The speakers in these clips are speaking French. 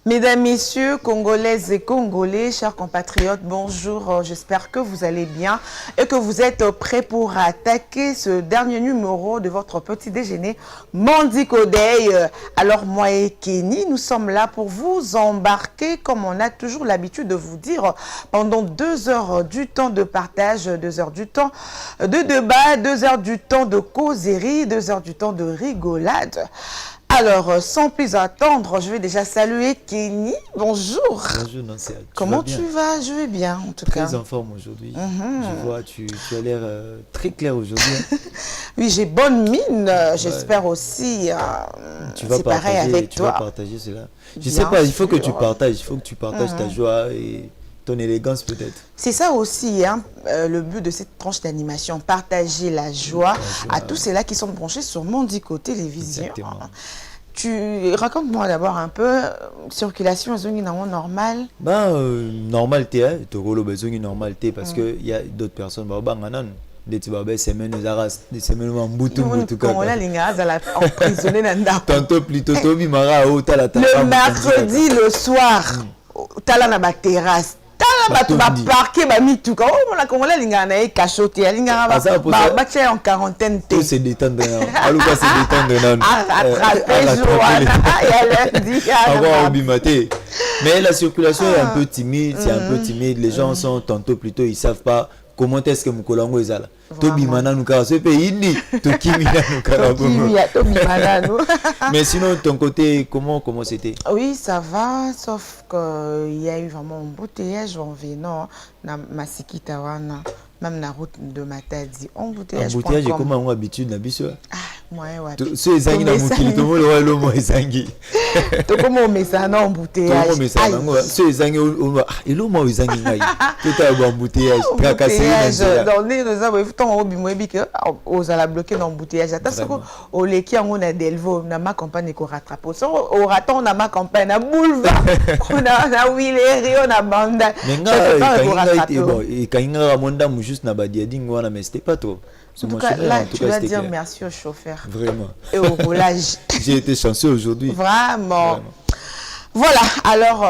Mesdames, Messieurs, Congolaises et Congolais, chers compatriotes, bonjour, j'espère que vous allez bien et que vous êtes prêts pour attaquer ce dernier numéro de votre petit déjeuner Mondico Day. Alors moi et Kenny, nous sommes là pour vous embarquer, comme on a toujours l'habitude de vous dire, pendant 2 heures du temps de partage, 2 heures du temps de débat, 2 heures du temps de causerie, 2 heures du temps de rigolade. Alors, sans plus attendre, je vais déjà saluer Kenny. Bonjour. Bonjour, Nancy. Comment tu vas? Je vais bien, en tout cas. Très en forme aujourd'hui. Je vois, tu as l'air très clair aujourd'hui. Oui, j'ai bonne mine. J'espère aussi. Tu vas pareil avec tu toi. vas partager cela. Je Bien sais pas, il faut que sûr. tu partages. Il faut que tu partages ta joie et ton élégance peut-être. C'est ça aussi, hein, le but de cette tranche d'animation. Partager la joie à tous ceux-là qui sont branchés sur Mondico Télévision. Exactement. Tu raconte-moi d'abord un peu circulation normale. Normalité, hein. Tu as besoin de normalité parce que il y a d'autres personnes. Des semaines tantôt plutôt le mercredi le soir tala na ba terrasse tala ba parquer ba mituka oh la congolais linga na cachoté linga ba en quarantaine tout se détendre aluka se détendre mais la circulation est un peu timide, c'est un peu timide, les gens sont tantôt plutôt ils savent pas comment est-ce que Mukolongo est là. Mais sinon, ton côté, comment c'était? Oui, ça va, sauf qu'il y a eu vraiment un embouteillage en venant dans Masikitawana, même la route de Matadi. Embouteillage est comme on a l'habitude na biso. Ah, moi, ouais. Ceux qui na mukili to molo walo mo ezangi. To comment mais ça non embouteillage. To mais ça ngo. Ceux ezangi on elo mo ezangi ngai. Tout a embouteillage, tracassé dans les deux ans, il faut on bimwebi que aux ala bloquer dans embouteillage. Attention au leki on a delvo na ma campagne ko rattraper. Au raton na ma campagne na boulevard. On a Willery, on a Banda. Mais nga bon, et quand nga monda juste na badiadi ngwana mais c'était pas trop. En tout cas, là, tu dois dire merci au chauffeur. Vraiment. Et au roulage. J'ai été chanceux aujourd'hui. Vraiment. Voilà, alors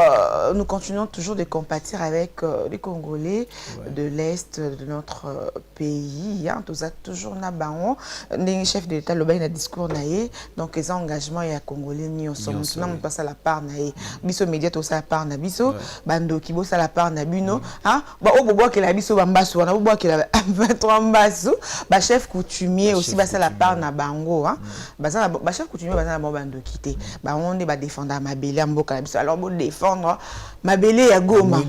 nous continuons toujours de compatir avec les Congolais de l'Est de notre pays. Hein, tous toujours na baon, les chefs de l'État, le bain discours naé, donc les engagements et à Congolais ni on sommes maintenant on passe à la part naé, biso média tout ça la part na biso, bando qui bosse à la part na bino, hein, bah au bobo que la biso bambasu, on a bobo que la 23 mbasu, bah chef coutumier aussi bah ça la part na bango, hein, bah ça bah chef coutumier bah ça la bando quitté, bah on est bah défendre ma belle mboka. Alors pour défendre ma belle à Goma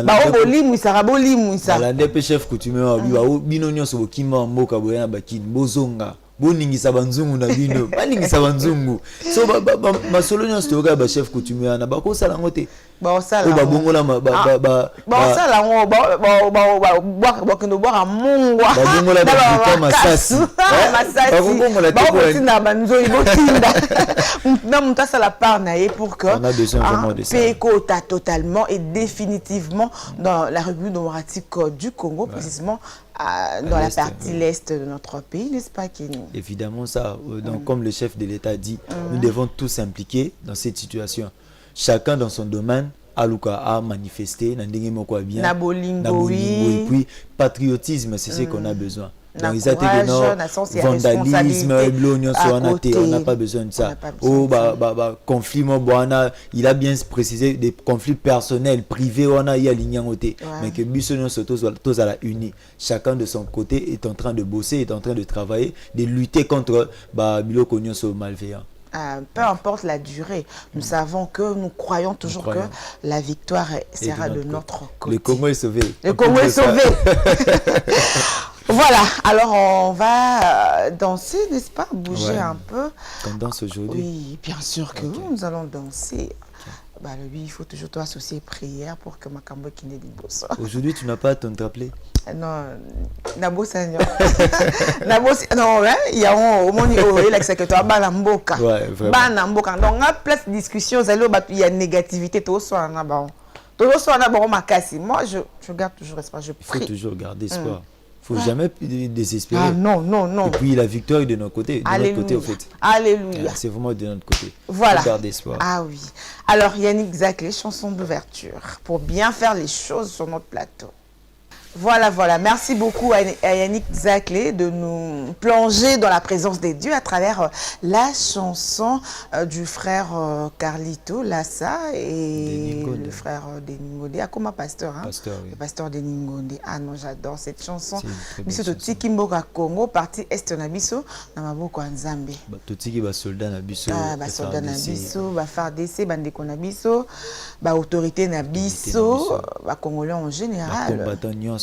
ba obolimu sara bolimu sa la DP chef coutumier wa biwa bino nyonso bokima mboka boyana bakini bozonga boningisa banzungu na bino baningisa banzungu so masolo nyonso toka ba chef coutumier na bakosala ngote basala babongola basala ngo ba kendo boka mungwa babongola ba masasi masasi ba tinda banzoi botinda na mutasa la part naé pour que on a besoin vraiment de ça pécota totalement et définitivement dans la République démocratique du Congo précisément dans la partie l'est de notre pays, n'est-ce pas, Kenny? Évidemment ça. Donc, comme le chef de l'État dit, nous devons tous s'impliquer dans cette situation. Chacun dans son domaine, Aluka a manifesté, et puis patriotisme, c'est ce qu'on a besoin. Donc, ils vandalisme, on n'a pas besoin de ça. Conflit, il a bien précisé des conflits personnels, privés, on a l'ignorité. Mais que Bissonio tous à la unie. Chacun de son côté est en train de bosser, est en train de travailler, de lutter contre Biloko Nyonso malveillant. Peu importe la durée, nous savons que nous croyons toujours que la victoire sera de notre côté. Le Congo est sauvé. Le Congo est sauvé. Voilà, alors on va danser, n'est-ce pas? Bouger un peu. On danse aujourd'hui? Oui, bien sûr que oui, nous allons danser. Bah, lui, il faut toujours associer prière pour que ma cambo qui n'est pas. Aujourd'hui, tu n'as pas à t'en rappeler? Non, Nabo Seigneur. Non, il y a au monde il a que toi Banamboka. Banamboka. Donc en place discussion, il y a négativité tout ça na bon. Tout ça na bon makasi. Moi je garde toujours espoir, je prie. Il faut toujours garder espoir. faut jamais désespérer. Ah non, non, non. Et puis la victoire est de notre côté. De Alléluia. notre côté, au fait. Alléluia. C'est vraiment de notre côté. Voilà. Garde espoir. Ah oui. Alors, Yannick Zaclé, chanson d'ouverture, pour bien faire les choses sur notre plateau. Voilà, voilà. Merci beaucoup à Yannick Zaclé de nous plonger dans la présence des dieux à travers la chanson du frère Carlito Lassa et le frère Deningonde. Ah, comme un pasteur, hein? Pasteur, oui. Le pasteur Deningonde. Ah non, j'adore cette chanson. Biso to Tikimboka Congo, partie Est Nabiso, Namaboko Nzambe. Totiki ba soldat Nabiso. Ah, ba soldat Nabiso, ba FARDC, bandeko Nabiso, ba autorité Nabiso, ba Congolais en général. Ba combattant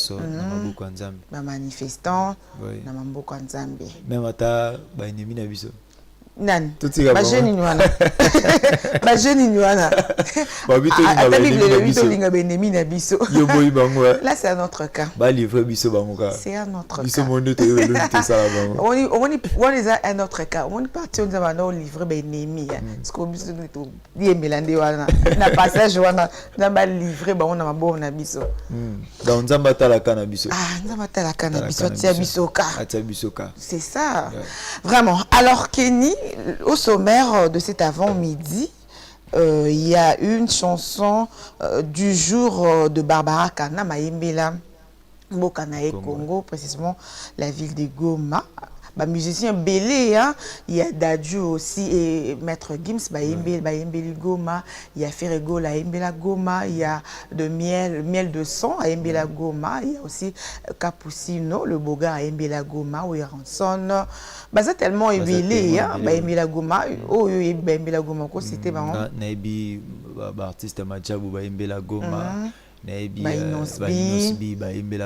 ba manifestant na maboko ya Nzambe même ata ba ennemi na biso nani ba jeune wana ba jeune wana ba bito linga ba ennemi na biso yo boyi bango là c'est un autre cas ba livrer biso bango ka c'est un autre cas biso mondo te yo te sala bango on est un autre cas on est parti on va non livrer ba ennemi parce que biso to yembelande wana na passage wana na ba livrer ba on na maboko na biso donc Nzamba talaka na biso Nzamba talaka na biso tia biso ka c'est ça vraiment. Alors Kenny, au sommaire de cet avant-midi, il y a une chanson du jour de Barbara Kana Mayembela Mbokanae Congo, précisément la ville de Goma. Bah, musicien belé, hein? Il y a Dadju aussi et Maître Gims, Bayembeli Goma, il y a Ferrego, la Embela Goma, il y a de miel de sang à Embela Goma, il y a aussi Capucino, le beau-gars à Embela Goma, ou Ranson. Bah, c'est tellement belé, hein? Bayembela Goma, Bayembela Goma, c'était bon. Naibi, artiste Madjabou, Bayembela Goma. Bainosbi,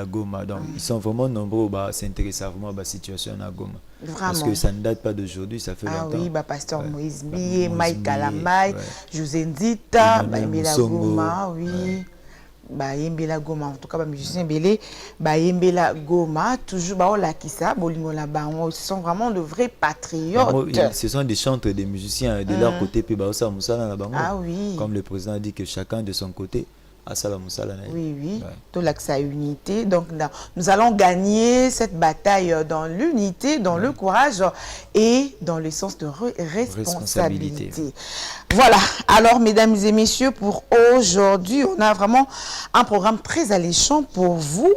Goma. Donc, ils sont vraiment nombreux à s'intéresser vraiment à la situation à Goma. Vraiment. Parce que ça ne date pas d'aujourd'hui, ça fait longtemps. Ah oui, Pasteur Moïse Bié, Mike Kalamai, José Ndita, Baïmbela Goma, oui. Baïmbela Goma, en tout cas, musicien belé, Baïmbela Goma, toujours Baola Kissa, Bolingola Baon, ce sont vraiment de vrais patriotes. Ce sont des chanteurs, des musiciens de leur côté, puis Baosa Moussala na Bango. Ah oui. Comme le président a dit que chacun de son côté. Oui, oui, tout l'accès à unité. Donc, nous allons gagner cette bataille dans l'unité, dans le courage et dans le sens de responsabilité. Voilà. Alors, mesdames et messieurs, pour aujourd'hui, on a vraiment un programme très alléchant pour vous.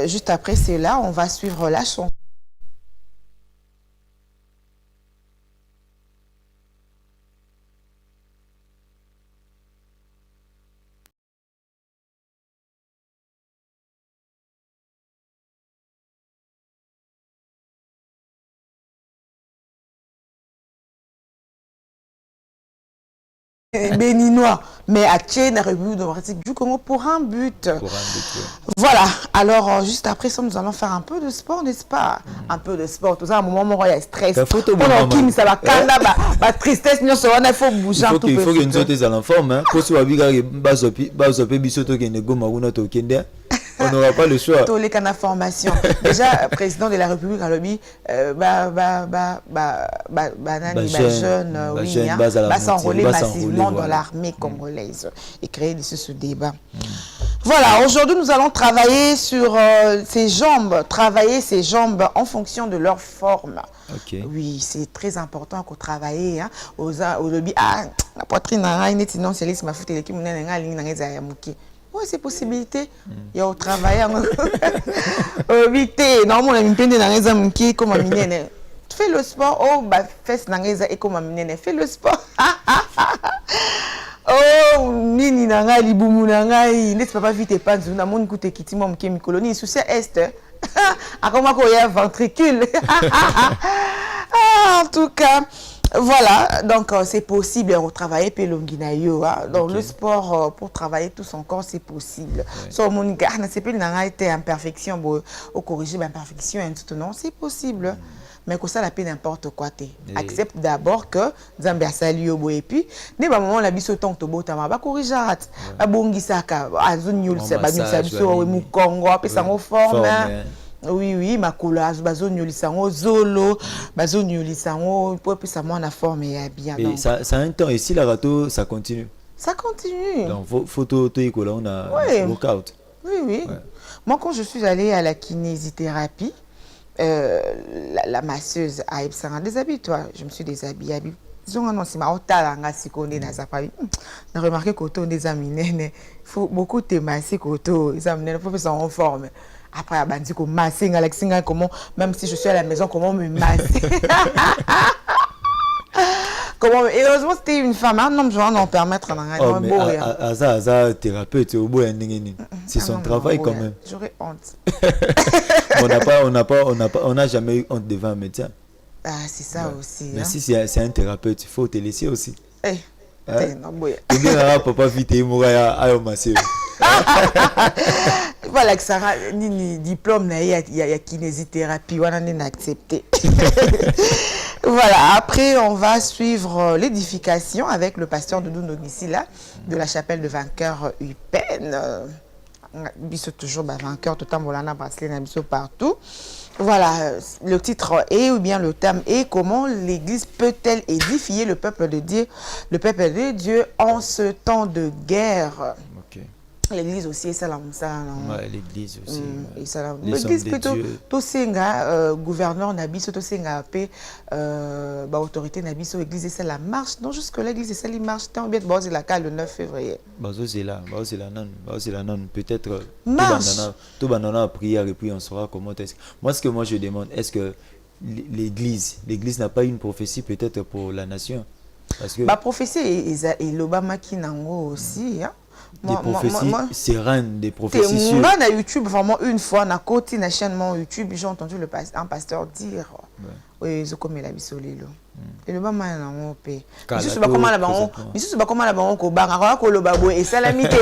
Juste après cela, on va suivre la chanson. Béninois, mais à Tchène, la République démocratique du Congo pour un but. Voilà, alors juste après ça, nous allons faire un peu de sport, n'est-ce pas? Un peu de sport, tout ça, à un moment où il y a stress. Ça va la tristesse, il faut bouger un peu. Il faut que nous soyons en forme. Pour que on n'aura pas le choix. Tous les canaux de formation. Déjà, président de la République à l'objet, jeunes, va s'enrôler massivement dans l'armée congolaise et créer ce débat. Voilà, aujourd'hui nous allons travailler sur ses jambes, en fonction de leur forme. Okay. Oui, c'est très important qu'on travaille au lobby. Ah, la poitrine, sinon c'est les ma foute et l'équipe, oui, c'est possibilité. Il y a au travail. Normalement, on a une peine de comme fais le sport. Oh, bah, fais et comme fais le sport. Oh, nini nanga libumu nanga n'est pas vite pas na mon côté kiti mom ke colonie sous est. A comment qu'il y a ventricule. En tout cas, voilà, donc c'est possible de retravailler Pelonginayo. Donc le sport pour travailler tout son corps, c'est possible. So mon gars, c'est pas une imperfection pour corriger l'imperfection et tout non, c'est possible. Mais que ça la peine n'importe quoi te. Accepte d'abord que Zambia sali yo et puis ne ba moment la biso ton to bota ba corriger rat. Ba bongisa ka azonyul se ba misa biso mu Congo apesa ngo forme. Oui, oui, ma coulage, bazonyoli sango zolo, bazonyoli sango pour que ça moi na forme et bien. Mais ça a un temps et si la râteau ça continue. Ça continue. Donc photo to on a workout. Oui, oui. Ouais. Moi, quand je suis allée à la kinésithérapie, la masseuse a déshabillé, toi. Je me suis déshabillée. Disons, non, c'est ma otala, si on est dans sa famille. On a remarqué qu'auto des amis, il faut beaucoup te masser qu'auto. Les amis, il faut faire ça en forme. Après, on dit que masser, comment, même si je suis à la maison, comment me masser. Comment, et heureusement, c'était une femme. Un homme, je vais en permettre. Aza, thérapeute, c'est son travail quand même. J'aurais honte. On n'a jamais eu honte devant un médecin. Ah, c'est ça aussi. Mais si c'est un thérapeute, il faut te laisser aussi. Eh, bien, papa, vite, il mourra à masser. Voilà que Sarah, ni diplôme, il y a kinésithérapie, on en a accepté. Voilà, après on va suivre l'édification avec le pasteur Doudou Ndogisila de la chapelle de vainqueur Upen. Biso toujours vainqueur, tout le temps, volana, bracelet, biso partout. Voilà, le titre est, ou bien le thème est, comment l'Église peut-elle édifier le peuple de Dieu en ce temps de guerre. L'église aussi, c'est ça. L'église aussi. L'église plutôt, tout c'est gouverneur Nabiso, tout c'est autorité Nabiso, l'église c'est la marche. Non, jusque l'église c'est la marche. Tant bien de la cale le 9 février. Peut-être tout banana prière et puis on saura comment est-ce. Moi, ce que moi je demande, est-ce que l'église n'a pas une prophétie peut-être pour la nation? Parce que prophétie et l'Obama qui nango aussi, hein. Des prophéties sereines, des prophéties sûres. Moi, sur YouTube, vraiment, une fois, na côté, na chaîne YouTube, j'ai entendu un pasteur dire oui, je comme la bisolilo. Et le bama na on paie. Mais si c'est pas comment la banque au bar, ko lo babo et salamité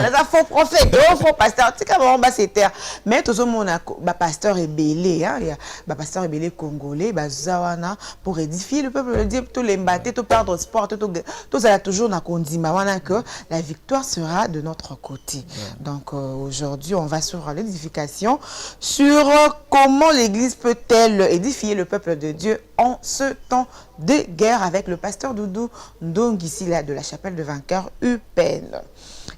la faux prophète, faux pasteur, tu sais comment bas c'est terre. Mais tout le monde a pasteur ébélé, hein, il y a pasteur ébélé congolais, zawana pour édifier le peuple de Dieu, tout les battre, tout perdre sport, tout ça toujours na kondima wana que la victoire sera de notre côté. Donc aujourd'hui, on va sur l'édification sur comment l'église peut-elle édifier le peuple de Dieu en ce temps de guerre avec le pasteur Doudou Ndogisila de la chapelle de vainqueur Upen.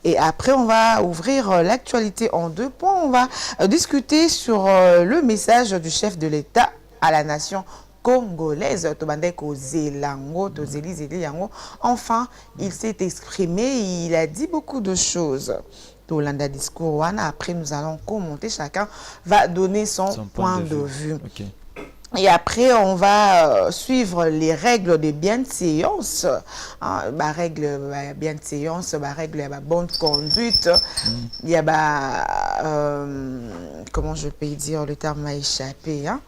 Et après, on va ouvrir l'actualité en 2 points. On va discuter sur le message du chef de l'État à la nation congolaise. Enfin, il s'est exprimé, il a dit beaucoup de choses. Tolanda discours, après nous allons commenter, chacun va donner son point de vue. Okay. Et après, on va suivre les règles de bienséance. Règle bienséance, règle de bonne conduite. Il y a, comment je peux dire, le terme m'a échappé. Hein?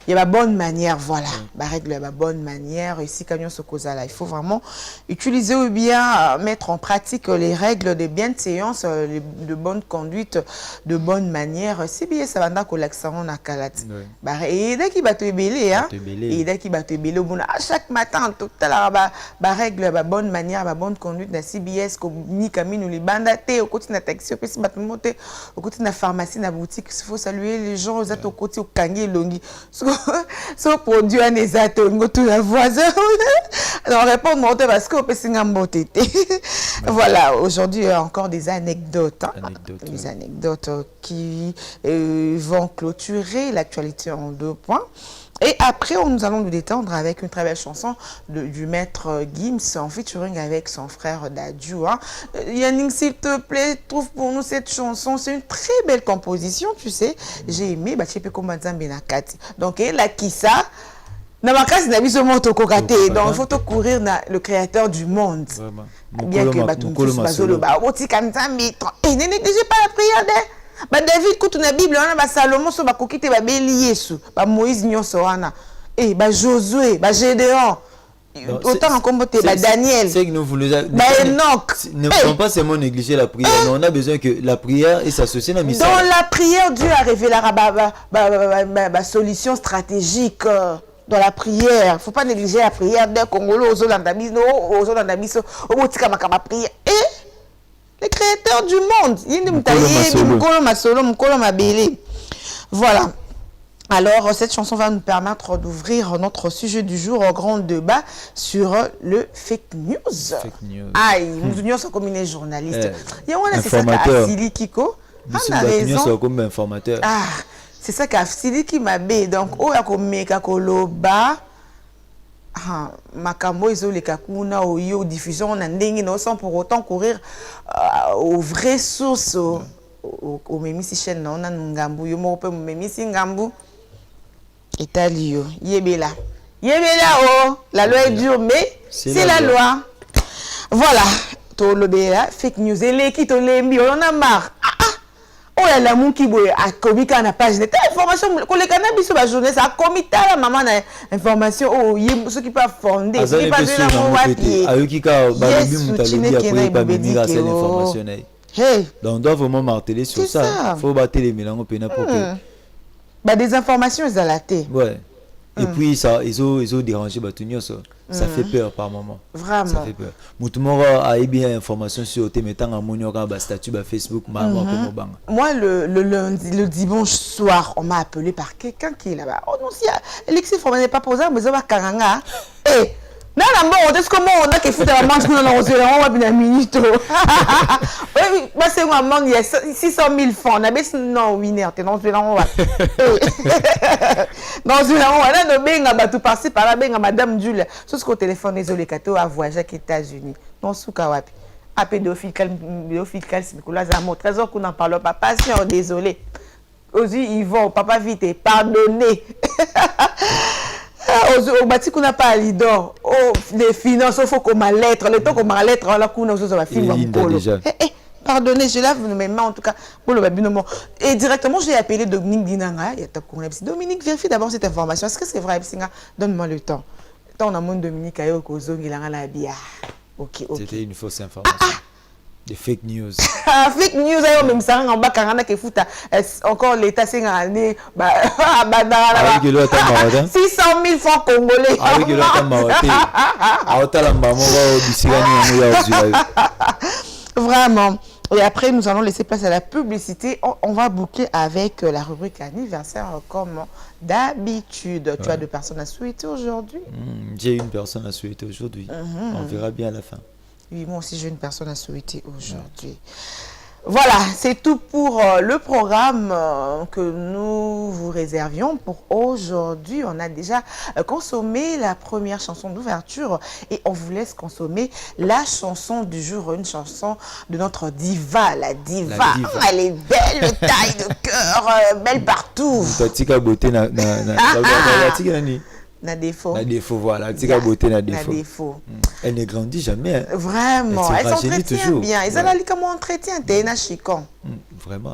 Il y a la bonne manière, voilà. Règle la bonne manière. Ici, il faut vraiment utiliser ou bien mettre en pratique les règles de bienséance, de bonne conduite, de bonne manière. C'est bien ça va dans l'accent on a calate. Et dès qu'il va te béler, hein. Et dès qu'il va te béler, à chaque matin, tout à l'heure, règle la bonne manière, la bonne conduite, la CBS, comme ni camine ou les bandatés, au côté de la taxi, au côté de la pharmacie, de la boutique, il faut saluer les gens, aux au côté au kangi longi. Ce produit en exact, tout la voisin. Alors, répondre parce qu'on peut s'engamboter. Voilà, aujourd'hui, il y a encore des anecdotes. Hein? Des anecdotes qui vont clôturer l'actualité en 2 points. Et après, nous allons nous détendre avec une très belle chanson du maître Gims en featuring avec son frère Dadju. Hein. Yannick, s'il te plaît, trouve pour nous cette chanson. C'est une très belle composition, tu sais. J'ai aimé. Donc, la Kissa. Donc, il faut courir le créateur du monde. Bien que et ne négligez pas la prière. David kutu na Bible wana Salomon so bakokite ba beli Yesu ba Moïse nyonso wana Josué Gédéon autant en comboté Daniel c'est que nous voulons Enoch ne faut pas seulement négliger la prière mais on a besoin que la prière et s'associer à la mission. Dans la prière Dieu a révélé la solution stratégique. Dans la prière, il ne faut pas négliger la prière des Congolais aux autres prière et les créateurs du monde. Voilà. Alors, cette chanson va nous permettre d'ouvrir notre sujet du jour au grand débat sur le fake news. Aïe, nous sommes comme les journalistes. Il y a un informateur. Kiko. raison. Comme informateur. Ah, c'est ça qu'a Sidi qui m'a bé. Donc, oh, ya komeka koloba. Ah, makambo iso le kakuna ou yo diffusion na ndenge no sans pour autant courir aux vraies sources au memisi chaîne na ona ngambu yo mo pe memisi ngambu Italio yebela oh la loi est dure mais c'est la loi. Voilà to lobela fake news et qui to lembi on a marre. Oh là là mon qui boy a commis quand na page net information ko le cannabis sur la journée ça commis la maman na information oh ceux qui pas fonder qui pas de la moitié ayoki ka ba bi mutalobi après pas venir à cette information. Hey donc on doit vraiment marteler sur ça. Faut battre les mélanges pena pour que bah des informations exalatées. Ouais. Et puis ça ils ont dérangé batunyo ça. Ça fait peur par moment. Vraiment. Ça fait peur. Moutumoro a bien information sur te mettant en monio ba statut ba Facebook maman comme bang. Moi le dimanche soir, on m'a appelé par quelqu'un qui est là-bas. Oh non si Alexis Forman n'est pas posé mais ça va karanga. Eh non là bon, est-ce que moi on a que foutre la manche qu'on a on va bien minute. Oui, moi c'est moi manque il y a 600 000 francs. On a baissé non winner, t'es non on va. Dans une on a no benga ba tout passer par la benga madame Jules. Sur ce téléphone désolé kato a voyagé aux États-Unis. Non souka wapi. A pédophile c'est Nicolas Zamo. Trésor qu'on en parle pas patient désolé. Aujourd'hui ils vont papa vite pardonner. Au bâti qu'on n'a pas à l'idor, les finances, il faut qu'on m'a lettre, le temps qu'on m'a lettre, on a qu'on a film pardonnez, je lave mes mains en tout cas pour le babinement. Et directement, j'ai appelé Dominique Dinanga. Dominique, vérifie d'abord cette information. Est-ce que c'est vrai? Donne-moi le temps. Tant on a mon Dominique Ayo Kozo, il a la bia. Ok. C'était une fausse information. Des fake news. Fake news, même ça, on va carrément que fout encore l'État, c'est une année. 600 000 francs congolais. Avec le vraiment. Et après, nous allons laisser place à la publicité. On va boucler avec la rubrique anniversaire comme d'habitude. Tu as deux personnes à souhaiter aujourd'hui? J'ai une personne à souhaiter aujourd'hui. On verra bien à la fin. Oui, moi aussi, j'ai une personne à souhaiter aujourd'hui. Voilà, c'est tout pour le programme que nous vous réservions pour aujourd'hui. On a déjà consommé la première chanson d'ouverture et on vous laisse consommer la chanson du jour, une chanson de notre diva, la diva. Elle est belle, taille de cœur, belle partout. Na défaut. Na défaut, voilà. Tika beauté na défaut. Elle ne grandit jamais. Hein. Vraiment. Elle s'entretient bien. Ils ont comme entretien. T'es na chicon. Vraiment.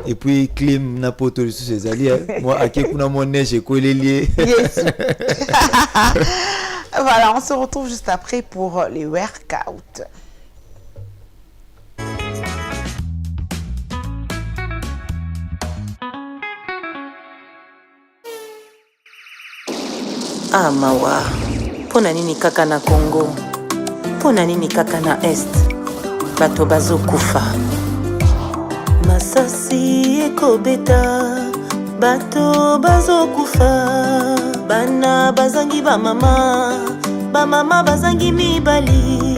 Et puis, clim na poto sous ses alliés. Moi, à qui kuna mon neige, j'ai collé lié. Voilà, on se retrouve juste après pour les workouts. Ah mawa, pona nini kaka na Congo, pona nini kaka na Est, bato bazo kufa. Masasi ekobeta, bato bazo kufa. Bana bazangi ba mama bazangi mibali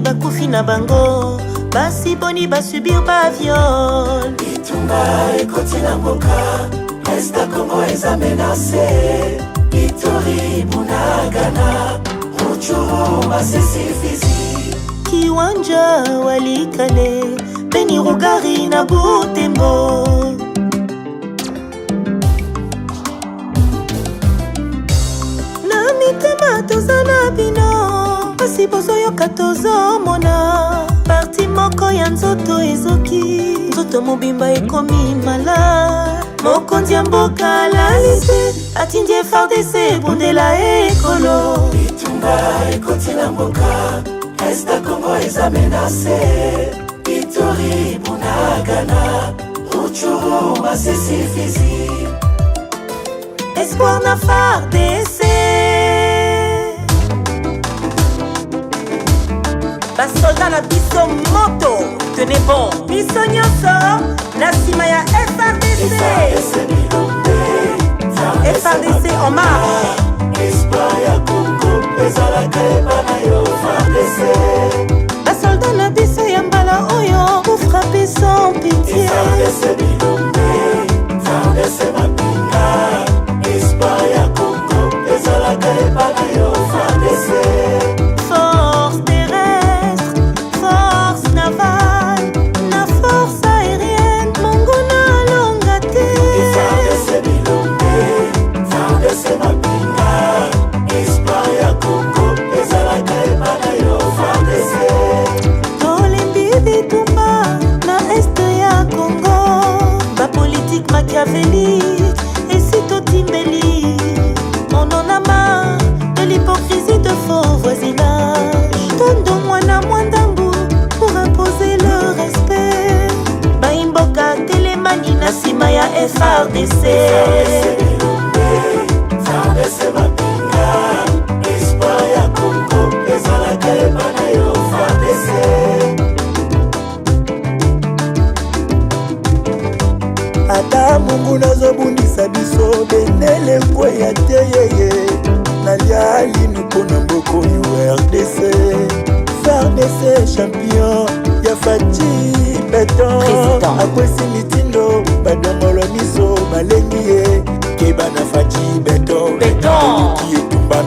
bakufi na bango, basi boni basubir ba viol. Itumba ekoti na mboka, Est Congo eza menacé. Ituri Bunagana, Ruchuru Masisi Fizi, Kiwanja Walikale, Beni Rugari na Butembo. Na mitema tozana bino, pasi bozo yoka tozo mona. Parti moko ya nzoto ezoki, nzoto mobimba ekomi mala. Mokonzi ya mboka lalise, atindie FARDC bondela ekolo. Itumba ekoti na mboka, Est Congo eza menacé. Ituri Bunagana, Ruchuru Masisi Fizi, espoir na FARDC. Basoldat na biso moto, tenez bon. Biso nyonso, na sima ya FARDC. FARDC en marche. Espoir ya Congo, ezalaka ebana yo FARDC. Basoldat na biso ya mbala oyo, pour frapper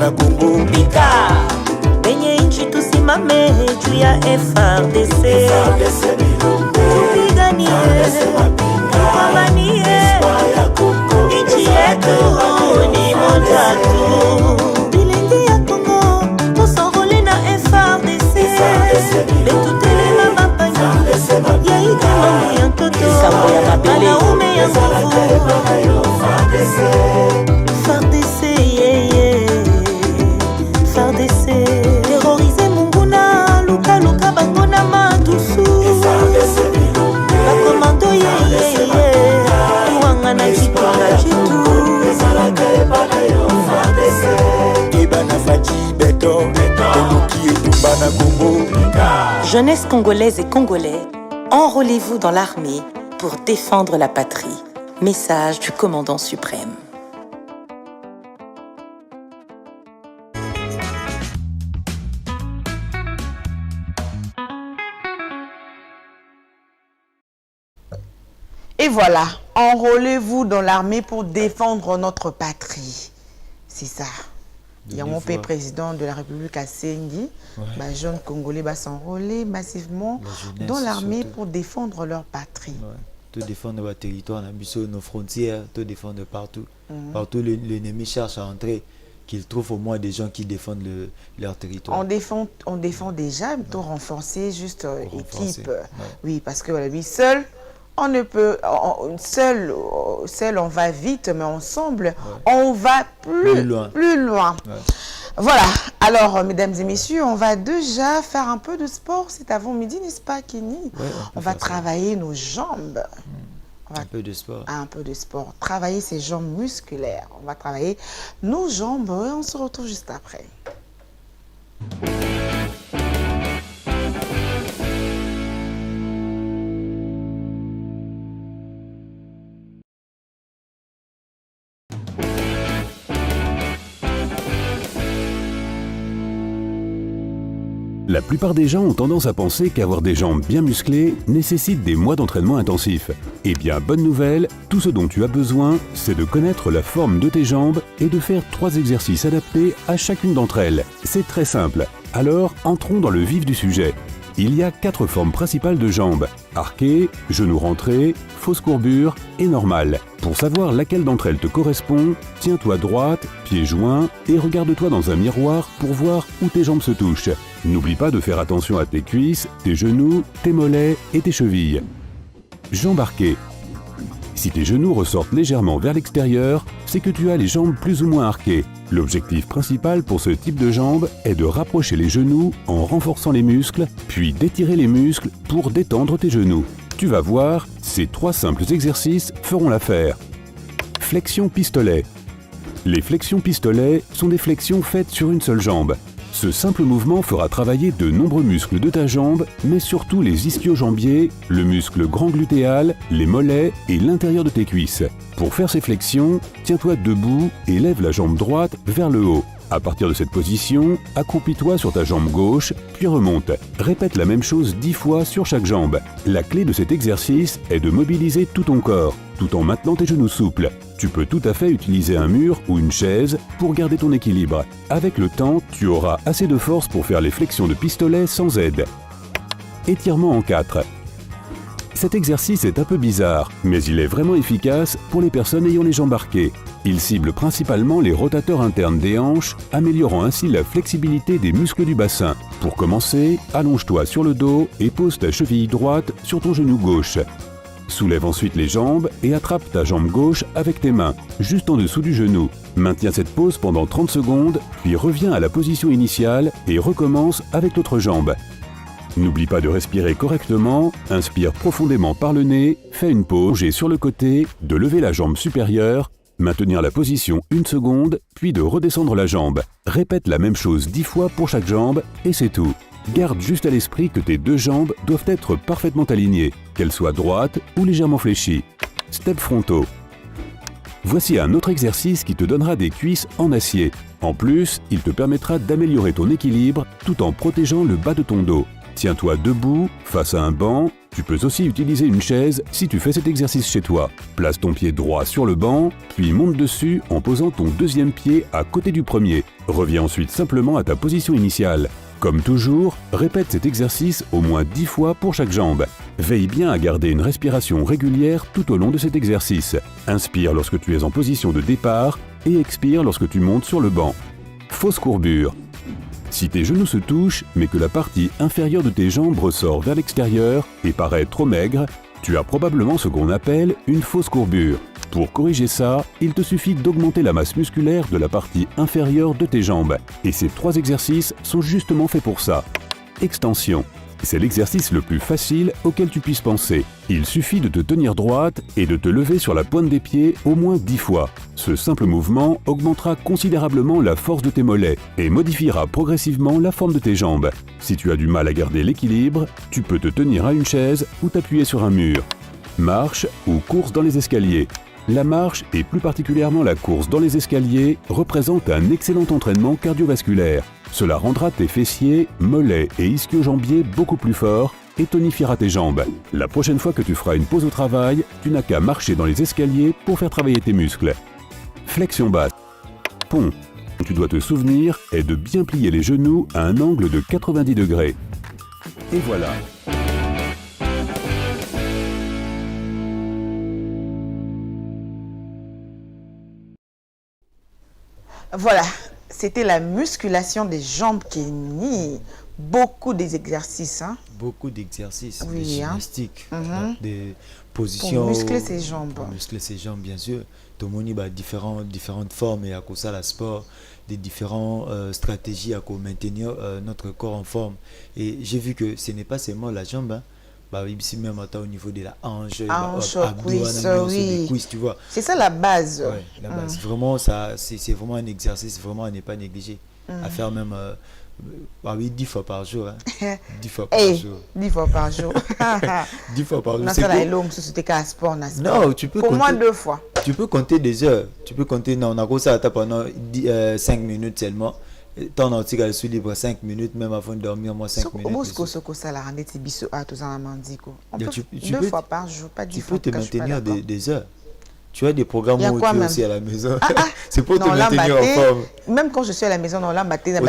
bana Congo Mika Benye inchi tusimame juu ya FRDC Tupiganie Tupambanie Inchi yetu ni moja tu Bilingi ya Congo Tusongole na FRDC Betutele mabapanya Yaike mambo ya mtoto Manaume ya nguvu FARDC FARDC Terroriser Munguna Luka Luka Bangona Matusu Bakomando Tuanga na Chitwanga Chitu Kebana Faji Beto Oluki Etumbana Congo Jeunesse congolaise et congolais, enrôlez-vous dans l'armée pour défendre la patrie. Message du commandant suprême. Et voilà, enrôlez-vous dans l'armée pour défendre notre patrie. C'est ça. Il y a mon père président de la République à Sengi. Les jeunes Congolais vont s'enrôler massivement dans l'armée pour défendre leur patrie. Te défendre notre territoire, nos frontières, te défendre partout. Partout, l'ennemi cherche à entrer, qu'il trouve au moins des gens qui défendent leur territoire. On défend déjà, mais tout renforcer, juste équipe. Oui, parce que voilà, lui seul, on ne peut, seul on va vite, mais ensemble, on va plus loin. Voilà, alors mesdames et messieurs, on va déjà faire un peu de sport. C'est avant-midi, n'est-ce pas, Kenny? On va travailler nos jambes. Un peu de sport. Un peu de sport. Travailler ses jambes musculaires. On va travailler nos jambes et on se retrouve juste après. La plupart des gens ont tendance à penser qu'avoir des jambes bien musclées nécessite des mois d'entraînement intensif. Eh bien, bonne nouvelle, tout ce dont tu as besoin, c'est de connaître la forme de tes jambes et de faire 3 exercices adaptés à chacune d'entre elles. C'est très simple. Alors, entrons dans le vif du sujet. Il y a 4 formes principales de jambes: arquée, genou rentré, fausse courbure et normale. Pour savoir laquelle d'entre elles te correspond, tiens-toi droite, pieds joints et regarde-toi dans un miroir pour voir où tes jambes se touchent. N'oublie pas de faire attention à tes cuisses, tes genoux, tes mollets et tes chevilles. Jambes arquées. Si tes genoux ressortent légèrement vers l'extérieur, c'est que tu as les jambes plus ou moins arquées. L'objectif principal pour ce type de jambes est de rapprocher les genoux en renforçant les muscles, puis d'étirer les muscles pour détendre tes genoux. Tu vas voir, ces 3 simples exercices feront l'affaire. Flexion pistolet. Les flexions pistolet sont des flexions faites sur une seule jambe. Ce simple mouvement fera travailler de nombreux muscles de ta jambe, mais surtout les ischio-jambiers, le muscle grand glutéal, les mollets et l'intérieur de tes cuisses. Pour faire ces flexions, tiens-toi debout et lève la jambe droite vers le haut. À partir de cette position, accroupis-toi sur ta jambe gauche, puis remonte. Répète la même chose 10 fois sur chaque jambe. La clé de cet exercice est de mobiliser tout ton corps, tout en maintenant tes genoux souples. Tu peux tout à fait utiliser un mur ou une chaise pour garder ton équilibre. Avec le temps, tu auras assez de force pour faire les flexions de pistolet sans aide. Étirement en 4. Cet exercice est un peu bizarre, mais il est vraiment efficace pour les personnes ayant les jambes arquées. Il cible principalement les rotateurs internes des hanches, améliorant ainsi la flexibilité des muscles du bassin. Pour commencer, allonge-toi sur le dos et pose ta cheville droite sur ton genou gauche. Soulève ensuite les jambes et attrape ta jambe gauche avec tes mains, juste en dessous du genou. Maintiens cette pose pendant 30 secondes, puis reviens à la position initiale et recommence avec l'autre jambe. N'oublie pas de respirer correctement, inspire profondément par le nez, fais une pause, bouger sur le côté, de lever la jambe supérieure, maintenir la position 1 seconde, puis de redescendre la jambe. Répète la même chose 10 fois pour chaque jambe et c'est tout. Garde juste à l'esprit que tes 2 jambes doivent être parfaitement alignées, qu'elles soient droites ou légèrement fléchies. Step frontaux. Voici un autre exercice qui te donnera des cuisses en acier. En plus, il te permettra d'améliorer ton équilibre tout en protégeant le bas de ton dos. Tiens-toi debout, face à un banc, Tu peux aussi utiliser une chaise si tu fais cet exercice chez toi. Place ton pied droit sur le banc, puis monte dessus en posant ton deuxième pied à côté du premier. Reviens ensuite simplement à ta position initiale. Comme toujours, répète cet exercice au moins 10 fois pour chaque jambe. Veille bien à garder une respiration régulière tout au long de cet exercice. Inspire lorsque tu es en position de départ et expire lorsque tu montes sur le banc. Fausse courbure. Si tes genoux se touchent, mais que la partie inférieure de tes jambes ressort vers l'extérieur et paraît trop maigre, tu as probablement ce qu'on appelle une fausse courbure. Pour corriger ça, il te suffit d'augmenter la masse musculaire de la partie inférieure de tes jambes. Et ces 3 exercices sont justement faits pour ça. Extension. C'est l'exercice le plus facile auquel tu puisses penser. Il suffit de te tenir droite et de te lever sur la pointe des pieds au moins 10 fois. Ce simple mouvement augmentera considérablement la force de tes mollets et modifiera progressivement la forme de tes jambes. Si tu as du mal à garder l'équilibre, tu peux te tenir à une chaise ou t'appuyer sur un mur. Marche ou course dans les escaliers. La marche, et plus particulièrement la course dans les escaliers, représente un excellent entraînement cardiovasculaire. Cela rendra tes fessiers, mollets et ischio-jambiers beaucoup plus forts et tonifiera tes jambes. La prochaine fois que tu feras une pause au travail, tu n'as qu'à marcher dans les escaliers pour faire travailler tes muscles. Flexion basse. Pont. Tu dois te souvenir est de bien plier les genoux à un angle de 90 degrés. Et voilà. Voilà, c'était la musculation des jambes qui est beaucoup d'exercices. Hein? Beaucoup d'exercices, oui, de gymnastique, des positions. Pour muscler ses jambes. Pour muscler ses jambes, bien sûr. Tout le monde a différentes formes et à cause ça, la sport, des différentes stratégies à maintenir notre corps en forme. Et j'ai vu que ce n'est pas seulement la jambe, hein. Bah, ici même au niveau de la hanche, cuisse, oui. Cuisses, tu vois. C'est ça la base. Ouais, la base. Vraiment, c'est vraiment un exercice vraiment à ne pas négliger. À faire même 10 fois par jour. Hein. 10 fois par jour. 10 fois par jour. 10 fois par jour. Non, tu peux pour compter, moi 2 fois. Tu peux compter des heures. Tu peux compter, non, on a ça pendant 5 minutes seulement. Ton article est libre 5 minutes, même avant de dormir, moi 5 minutes. Tu peux 2 fois par jour, pas 10 fois. Tu peux te maintenir des heures. Tu as des programmes où tu es aussi à la maison. C'est pour te maintenir en forme. Même quand je suis à la maison, dans l'ambaté, 2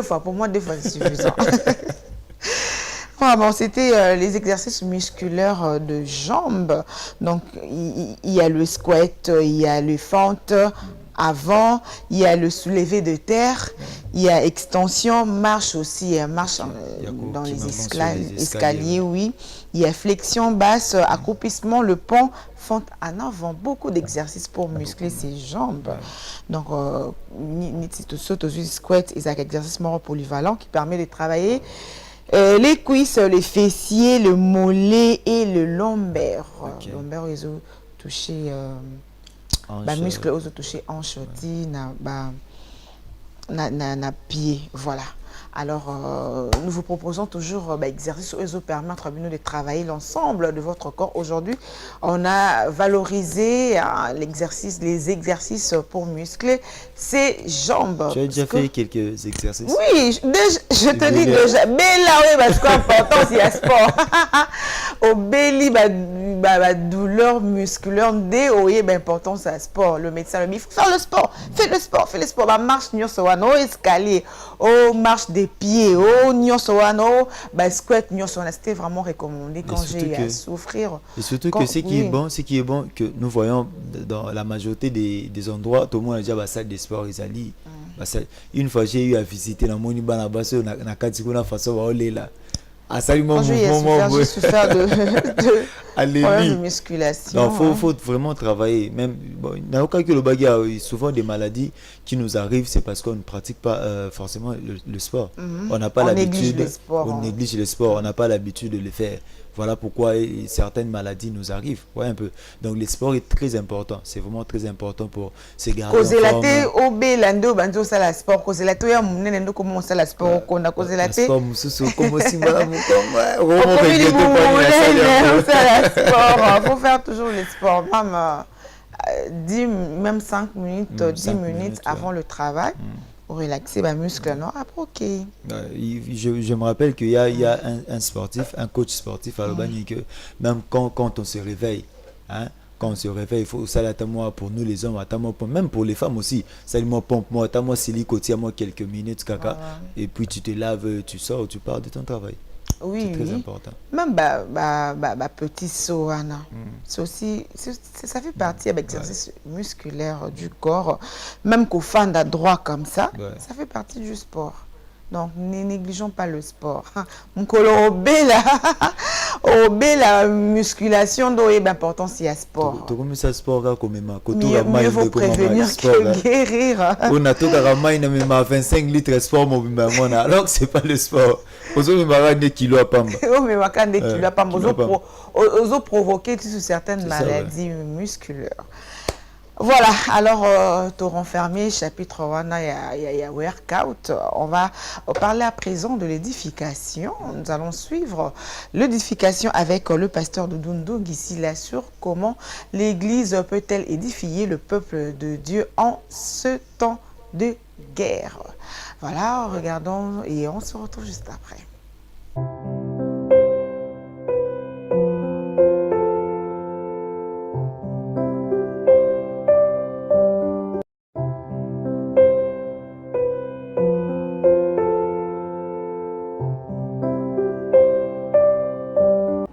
fois, pour moi 2 fois c'est suffisant. Bon, c'était les exercices musculaires de jambes. Donc, il y a le squat, il y a le fente avant, il y a le soulevé de terre, il y a extension, marche aussi, marche dans les escaliers, oui. Il y a flexion basse, accroupissement, le pont, fente en avant. Beaucoup d'exercices pour muscler ses jambes. Donc, squat, c'est un exercice polyvalent qui permet de travailler les cuisses, les fessiers, le mollet et le lombaire. Lombaire, ils ont touché muscle, ils ont touché hanche, na pied. Voilà. Alors, nous vous proposons toujours exercices où ils permettent de travailler l'ensemble de votre corps. Aujourd'hui, on a valorisé les exercices pour muscler ses jambes. Tu as déjà fait quelques exercices? Oui, je te dis déjà. Mais là, oui, parce qu'important, c'est le sport. Au béli, douleur musculaire, dès où il y a important, c'est le sport. Le médecin le dit, faire le sport, fais le sport. Marche, escalier, marche des pieds, squat, c'était vraiment recommandé quand j'ai à souffrir. Et surtout que ce qui est bon, que nous voyons dans la majorité des endroits, tout le monde a déjà la salle de sport, une fois j'ai eu à visiter la Monibana Basso, na Katikuna façon là. À ça, je suis faire de musculation. Il faut vraiment travailler. Même, dans le cas que le bagarre, il y a souvent des maladies qui nous arrivent, c'est parce qu'on ne pratique pas forcément le sport. On n'a pas l'habitude. On néglige le sport, on n'a pas l'habitude de le faire. Voilà pourquoi certaines maladies nous arrivent. Ouais, un peu. Donc, le sport est très important. C'est vraiment très important pour se garder en forme. Il faut faire toujours le sport. Même 5 minutes, 10 minutes avant le travail. relaxer les muscles, non? Après, ok. Je me rappelle qu'il y a un sportif, un coach sportif à l'Aubagne, que même quand on se réveille, hein, quand on se réveille, il faut ça moi pour nous les hommes, même pour les femmes aussi. Ça moi pompe-moi, attends-moi silicote, moi quelques minutes, caca, et puis tu te laves, tu sors, tu pars de ton travail. Oui, c'est très important. Même petit saut, Anna. C'est aussi, ça fait partie de l'exercice musculaire du corps. Même qu'au fan à droit comme ça, ça fait partie du sport. Donc, ne négligeons pas le sport. La musculation doit être importante s'il y a sport. Mieux vaut prévenir que guérir. On a tout à 25 litres de sport, alors que ce n'est pas le sport. On a des kilos à pamba. On a provoqué certaines maladies musculaires. Voilà, alors, tout renfermé, chapitre 1, il y a workout. On va parler à présent de l'édification. Nous allons suivre l'édification avec le pasteur de Dundu, ici là, sur comment l'Église peut-elle édifier le peuple de Dieu en ce temps de guerre. Voilà, regardons et on se retrouve juste après.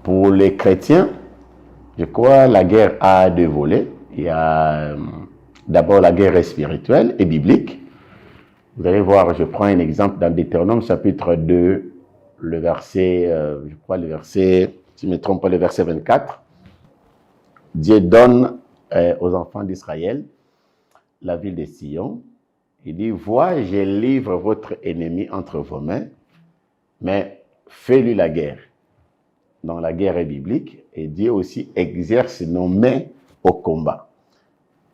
Pour les chrétiens, je crois la guerre a deux volets. Il y a d'abord la guerre spirituelle et biblique. Vous allez voir, je prends un exemple dans Deutéronome chapitre 2, le verset, je crois le verset, si je ne me trompe pas, le verset 24. Dieu donne aux enfants d'Israël la ville de Sion. Il dit, vois, je livre votre ennemi entre vos mains, mais fais-lui la guerre. Donc la guerre est biblique et Dieu aussi exerce nos mains au combat.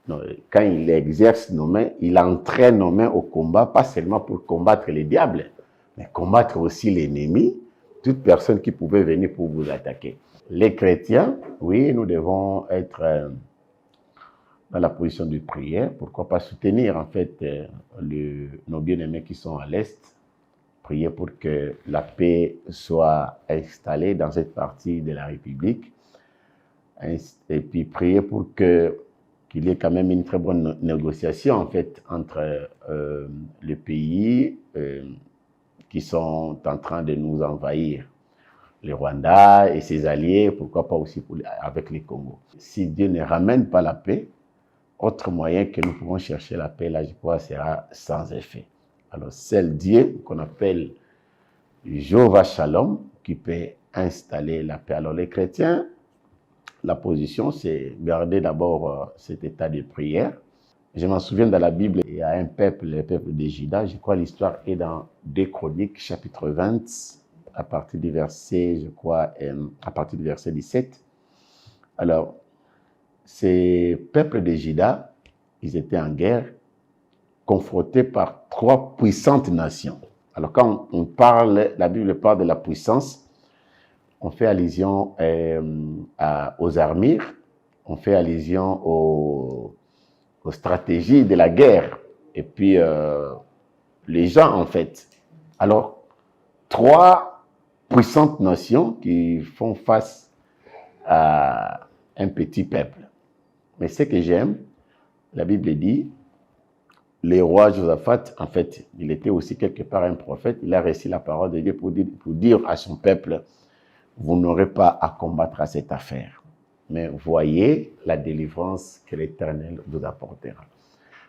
Donc, quand il exerce nos mains, il entraîne nos mains au combat, pas seulement pour combattre les diables, mais combattre aussi l'ennemi, toute personne qui pouvait venir pour vous attaquer. Les chrétiens, oui, nous devons être dans la position de prière, pourquoi pas soutenir en fait nos bien-aimés qui sont à l'Est, prier pour que la paix soit installée dans cette partie de la République, et puis prier pour qu'il y ait quand même une très bonne négociation en fait entre les pays qui sont en train de nous envahir, le Rwanda et ses alliés, pourquoi pas aussi avec les Congo. Si Dieu ne ramène pas la paix, autre moyen que nous pouvons chercher la paix, là je crois, sera sans effet. Alors, c'est Dieu qu'on appelle Jéhovah Shalom qui peut installer la paix. Alors, les chrétiens, la position, c'est garder d'abord cet état de prière. Je m'en souviens dans la Bible, il y a un peuple, le peuple de Juda. Je crois l'histoire est dans 2 Chroniques, chapitre 20, à partir du verset, je crois, à partir du verset 17. Alors, ces peuples de Juda, ils étaient en guerre, confrontés par 3 puissantes nations. Alors quand on parle, la Bible parle de la puissance, on fait allusion aux armures, on fait allusion aux stratégies de la guerre, et puis les gens en fait. Alors, 3 puissantes nations qui font face à un petit peuple. Mais ce que j'aime, la Bible dit, le roi Josaphat, en fait, il était aussi quelque part un prophète, il a reçu la parole de Dieu pour dire à son peuple, vous n'aurez pas à combattre à cette affaire, mais voyez la délivrance que l'Éternel vous apportera.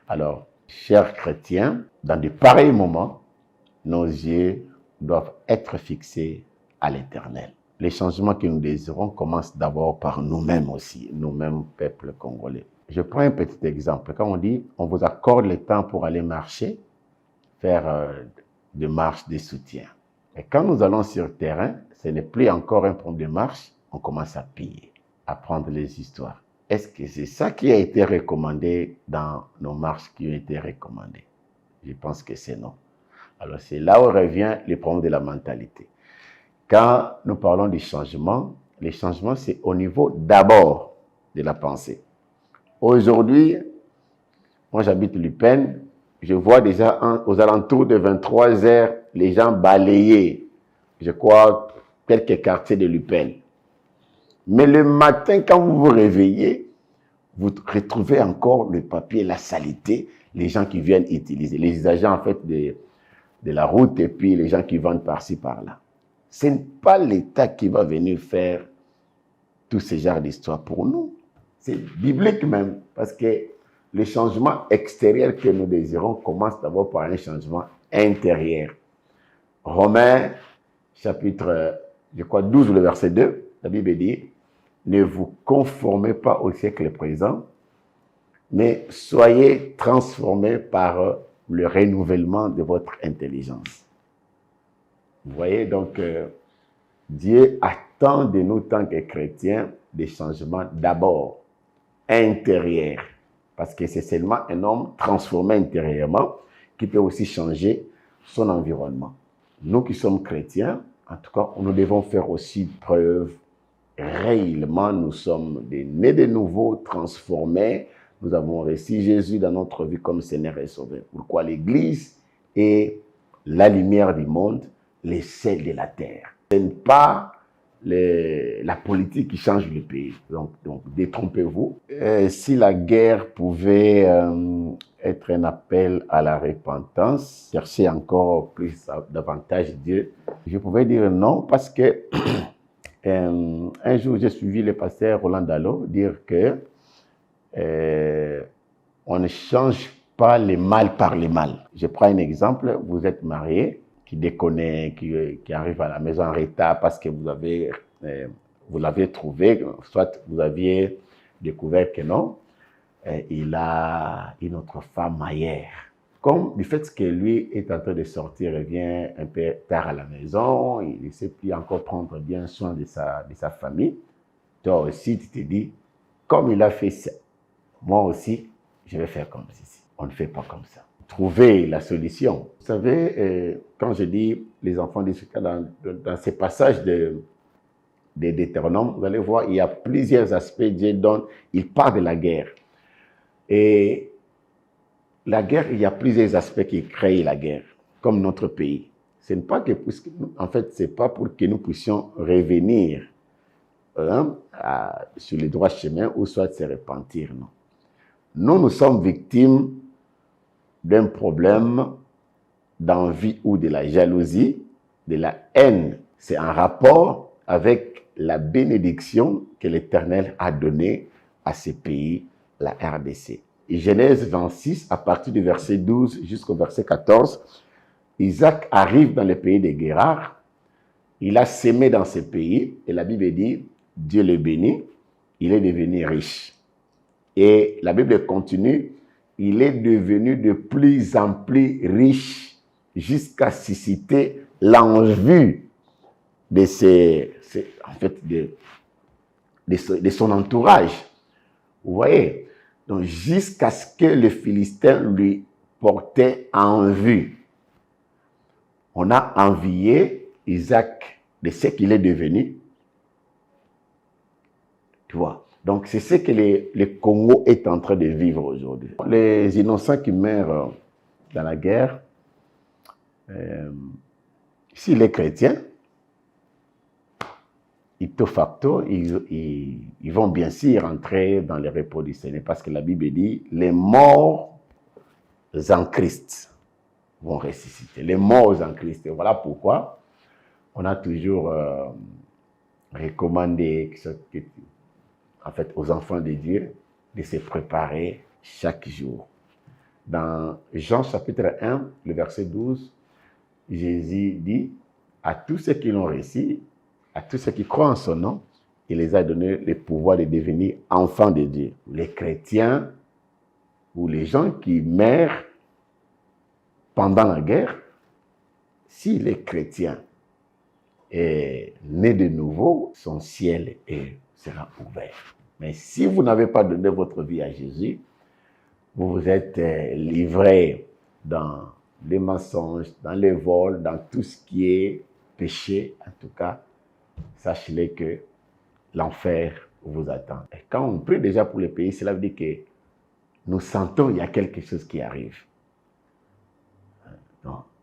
Alors, chers chrétiens, dans de pareils moments, nos yeux doivent être fixés à l'Éternel. Les changements que nous désirons commencent d'abord par nous-mêmes aussi, nous-mêmes, peuple congolais. Je prends un petit exemple. Quand on dit, on vous accorde le temps pour aller marcher, faire des marches de soutien. Et quand nous allons sur le terrain, ce n'est plus encore un problème de marche, on commence à piller, à prendre les histoires. Est-ce que c'est ça qui a été recommandé dans nos marches qui ont été recommandées? Je pense que c'est non. Alors c'est là où revient le problème de la mentalité. Quand nous parlons des changements, les changements c'est au niveau d'abord de la pensée. Aujourd'hui, moi j'habite Lupin, je vois déjà aux alentours de 23 heures, les gens balayer, je crois, quelques quartiers de Lupel. Mais le matin, quand vous vous réveillez, vous retrouvez encore le papier, la saleté, les gens qui viennent utiliser, les agents en fait de la route et puis les gens qui vendent par-ci, par-là. Ce n'est pas l'État qui va venir faire tout ce genre d'histoire pour nous. C'est biblique même, parce que le changement extérieur que nous désirons commence d'abord par un changement intérieur. Romains, chapitre, je crois, 12, le verset 2, la Bible dit, « Ne vous conformez pas au siècle présent, mais soyez transformés par le renouvellement de votre intelligence. » Vous voyez, donc, Dieu attend de nous, tant que chrétiens, des changements d'abord intérieurs. Parce que c'est seulement un homme transformé intérieurement qui peut aussi changer son environnement. Nous qui sommes chrétiens, en tout cas, nous devons faire aussi preuve réellement. Nous sommes des nés de nouveau, transformés. Nous avons reçu Jésus dans notre vie comme Seigneur et Sauveur. Pourquoi l'Église est la lumière du monde, les sels de la terre. Ce n'est pas la politique qui change le pays. Donc détrompez-vous. Si la guerre pouvait être un appel à la repentance, chercher encore plus davantage Dieu, je pouvais dire non, parce que un jour j'ai suivi le pasteur Roland Dallot dire que on ne change pas le mal par le mal. Je prends un exemple, vous êtes marié, qui déconne, qui arrive à la maison en retard parce que vous l'avez trouvé, soit vous aviez découvert que non, il a une autre femme ailleurs. Comme du fait que lui est en train de sortir, il vient un peu tard à la maison, il ne sait plus encore prendre bien soin de sa famille, toi aussi tu te dis, comme il a fait ça, moi aussi, je vais faire comme ceci. On ne fait pas comme ça. Trouver la solution. Vous savez, quand je dis les enfants d'Israël, dans ces passages de Deutéronome, vous allez voir, il y a plusieurs aspects. Dieu donne, il parle de la guerre. Et la guerre, il y a plusieurs aspects qui créent la guerre, comme notre pays. Ce n'est pas que, en fait, c'est pas pour que nous puissions revenir sur le droit chemin ou soit se repentir, non. Nous sommes victimes d'un problème d'envie ou de la jalousie, de la haine. C'est en rapport avec la bénédiction que l'Éternel a donnée à ce pays, la RDC. Et Genèse 26, à partir du verset 12 jusqu'au verset 14, Isaac arrive dans le pays de Guérard. Il a sémé dans ce pays et la Bible dit, Dieu le bénit, il est devenu riche. Et la Bible continue, il est devenu de plus en plus riche jusqu'à susciter l'envie de son entourage. Vous voyez? Donc, jusqu'à ce que les Philistins lui portaient en vue. On a envié Isaac de ce qu'il est devenu. Tu vois? Donc, c'est ce que le Congo est en train de vivre aujourd'hui. Les innocents qui meurent dans la guerre, si les chrétiens, ipso facto, ils vont bien sûr entrer dans le repos du Seigneur, parce que la Bible dit, les morts en Christ vont ressusciter. Les morts en Christ. Et voilà pourquoi on a toujours recommandé en fait, aux enfants de Dieu, de se préparer chaque jour. Dans Jean chapitre 1, le verset 12, Jésus dit, à tous ceux qui l'ont reçu, à tous ceux qui croient en son nom, il les a donné le pouvoir de devenir enfants de Dieu. Les chrétiens ou les gens qui meurent pendant la guerre, si les chrétiens est né de nouveau, son ciel sera ouvert. Mais si vous n'avez pas donné votre vie à Jésus, vous vous êtes livré dans les mensonges, dans les vols, dans tout ce qui est péché. En tout cas, sachez-le que l'enfer vous attend. Et quand on prie déjà pour le pays, cela veut dire que nous sentons qu'il y a quelque chose qui arrive.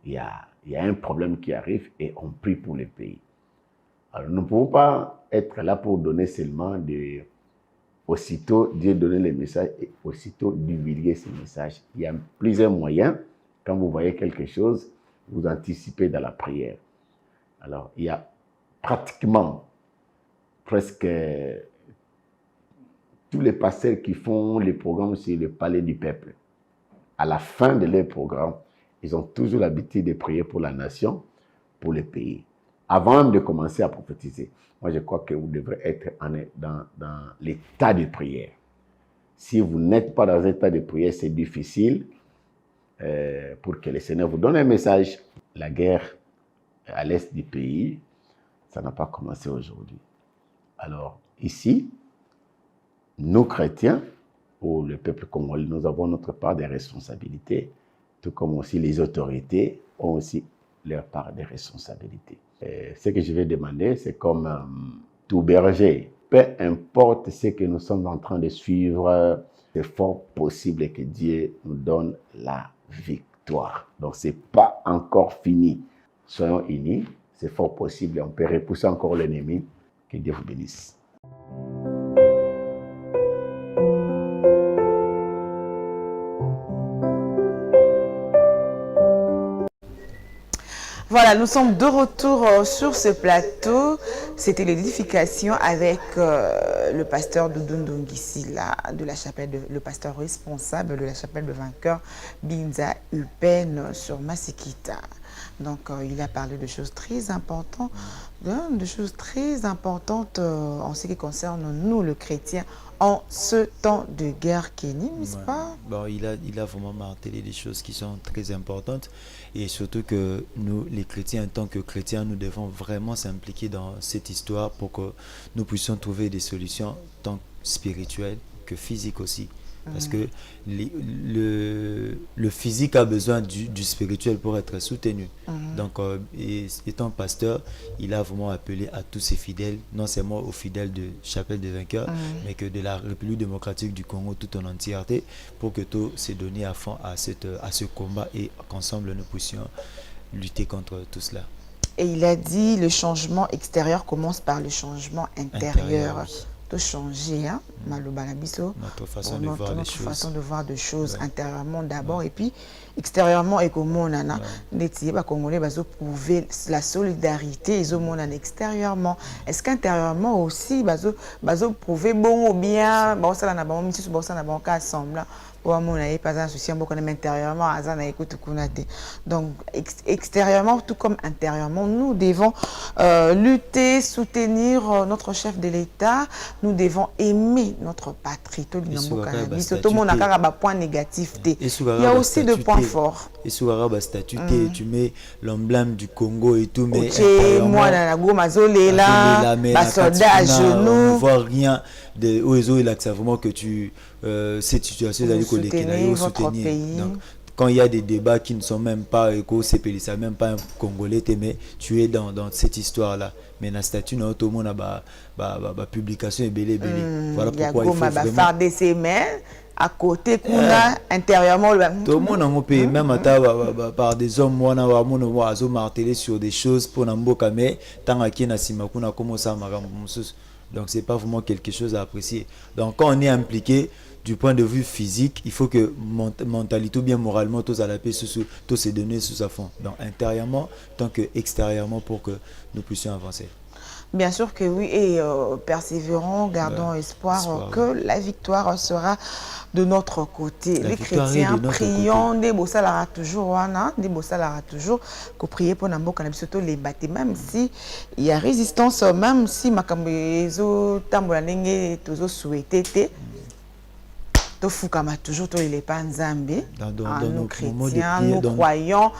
il y a un problème qui arrive et on prie pour le pays. Alors, nous ne pouvons pas être là pour donner seulement aussitôt Dieu donner les messages et aussitôt divulguer ces messages. Il y a plusieurs moyens. Quand vous voyez quelque chose, vous anticipez dans la prière. Alors, il y a pratiquement presque tous les pasteurs qui font les programmes sur le palais du peuple. À la fin de leur programme, ils ont toujours l'habitude de prier pour la nation, pour le pays. Avant même de commencer à prophétiser, moi je crois que vous devrez être dans l'état de prière. Si vous n'êtes pas dans un état de prière, c'est difficile pour que le Seigneur vous donne un message. La guerre à l'est du pays, ça n'a pas commencé aujourd'hui. Alors ici, nous chrétiens, ou le peuple congolais, nous avons notre part de responsabilités, tout comme aussi les autorités ont aussi leur part de responsabilités. Ce que je vais demander, c'est comme tout berger, peu importe ce que nous sommes en train de suivre, c'est fort possible que Dieu nous donne la victoire. Donc, ce n'est pas encore fini. Soyons unis, c'est fort possible, on peut repousser encore l'ennemi. Que Dieu vous bénisse. Voilà, nous sommes de retour sur ce plateau. C'était l'édification avec le pasteur Dundungissi, de la chapelle, le pasteur responsable de la chapelle de vainqueurs, Binza Upen sur Masikita. Donc, il a parlé de choses très importantes, en ce qui concerne nous, le chrétien, en ce temps de guerre Kenny, n'est-ce pas? Bon, il a vraiment martelé des choses qui sont très importantes et surtout que nous, les chrétiens, en tant que chrétiens, nous devons vraiment s'impliquer dans cette histoire pour que nous puissions trouver des solutions tant spirituelles que physiques aussi. Parce que le physique a besoin du spirituel pour être soutenu. Donc, étant pasteur, il a vraiment appelé à tous ses fidèles, non seulement aux fidèles de Chapelle des Vainqueurs, mais que de la République démocratique du Congo tout en entièreté, pour que tout s'est donné à fond à ce combat et qu'ensemble nous puissions lutter contre tout cela. Et il a dit le changement extérieur commence par le changement intérieur. Oui. De changer, hein, notre façon de voir des choses intérieurement d'abord et puis extérieurement et comme on a les Congolais ont prouvé la solidarité ils ont extérieurement. Est-ce qu'intérieurement aussi ils ont prouvé bon ou bien ça n'a pas mis sur ça n'a pas ensemble. Donc extérieurement tout comme intérieurement nous devons lutter, soutenir notre chef de l'État, nous devons aimer notre patrie. Tout le monde a un point négatif, il y a aussi des points forts. Et sur le statut, tu mets l'emblème du Congo et tout, mais moi dans la gomme là, soldat à genoux, on ne voit rien de Oezo et là que c'est vraiment que tu cette situation d'aller soutenir votre pays. Donc, quand il y a des débats qui ne sont même pas éco-CPLC, même pas un Congolais, mais tu es dans cette histoire-là. Mais la statut, tout le monde a publication et belé. Voilà pourquoi il faut vraiment... à côté, intérieurement... Tout le monde a payé, même par des hommes, on a martelé sur des choses pour n'amboka, mais tant qu'il y a Simakuna, comment ça m'a. Donc, ce n'est pas vraiment quelque chose à apprécier. Donc, quand on est impliqué, du point de vue physique, il faut que mentalité ou bien moralement, tous à la paix, tous se donner sous sa fond. Donc, intérieurement, tant que extérieurement, pour que nous puissions avancer. Bien sûr que oui, et persévérons, gardons espoir que la victoire sera de notre côté. Les chrétiens, prions, des bossalara toujours, que prier pour Namboka, surtout les bâtiments, même si il y a résistance, même si Makambezo, Tambolanenge, toujours souhaité. Toujours les panzambé, nos chrétiens, nous croyants,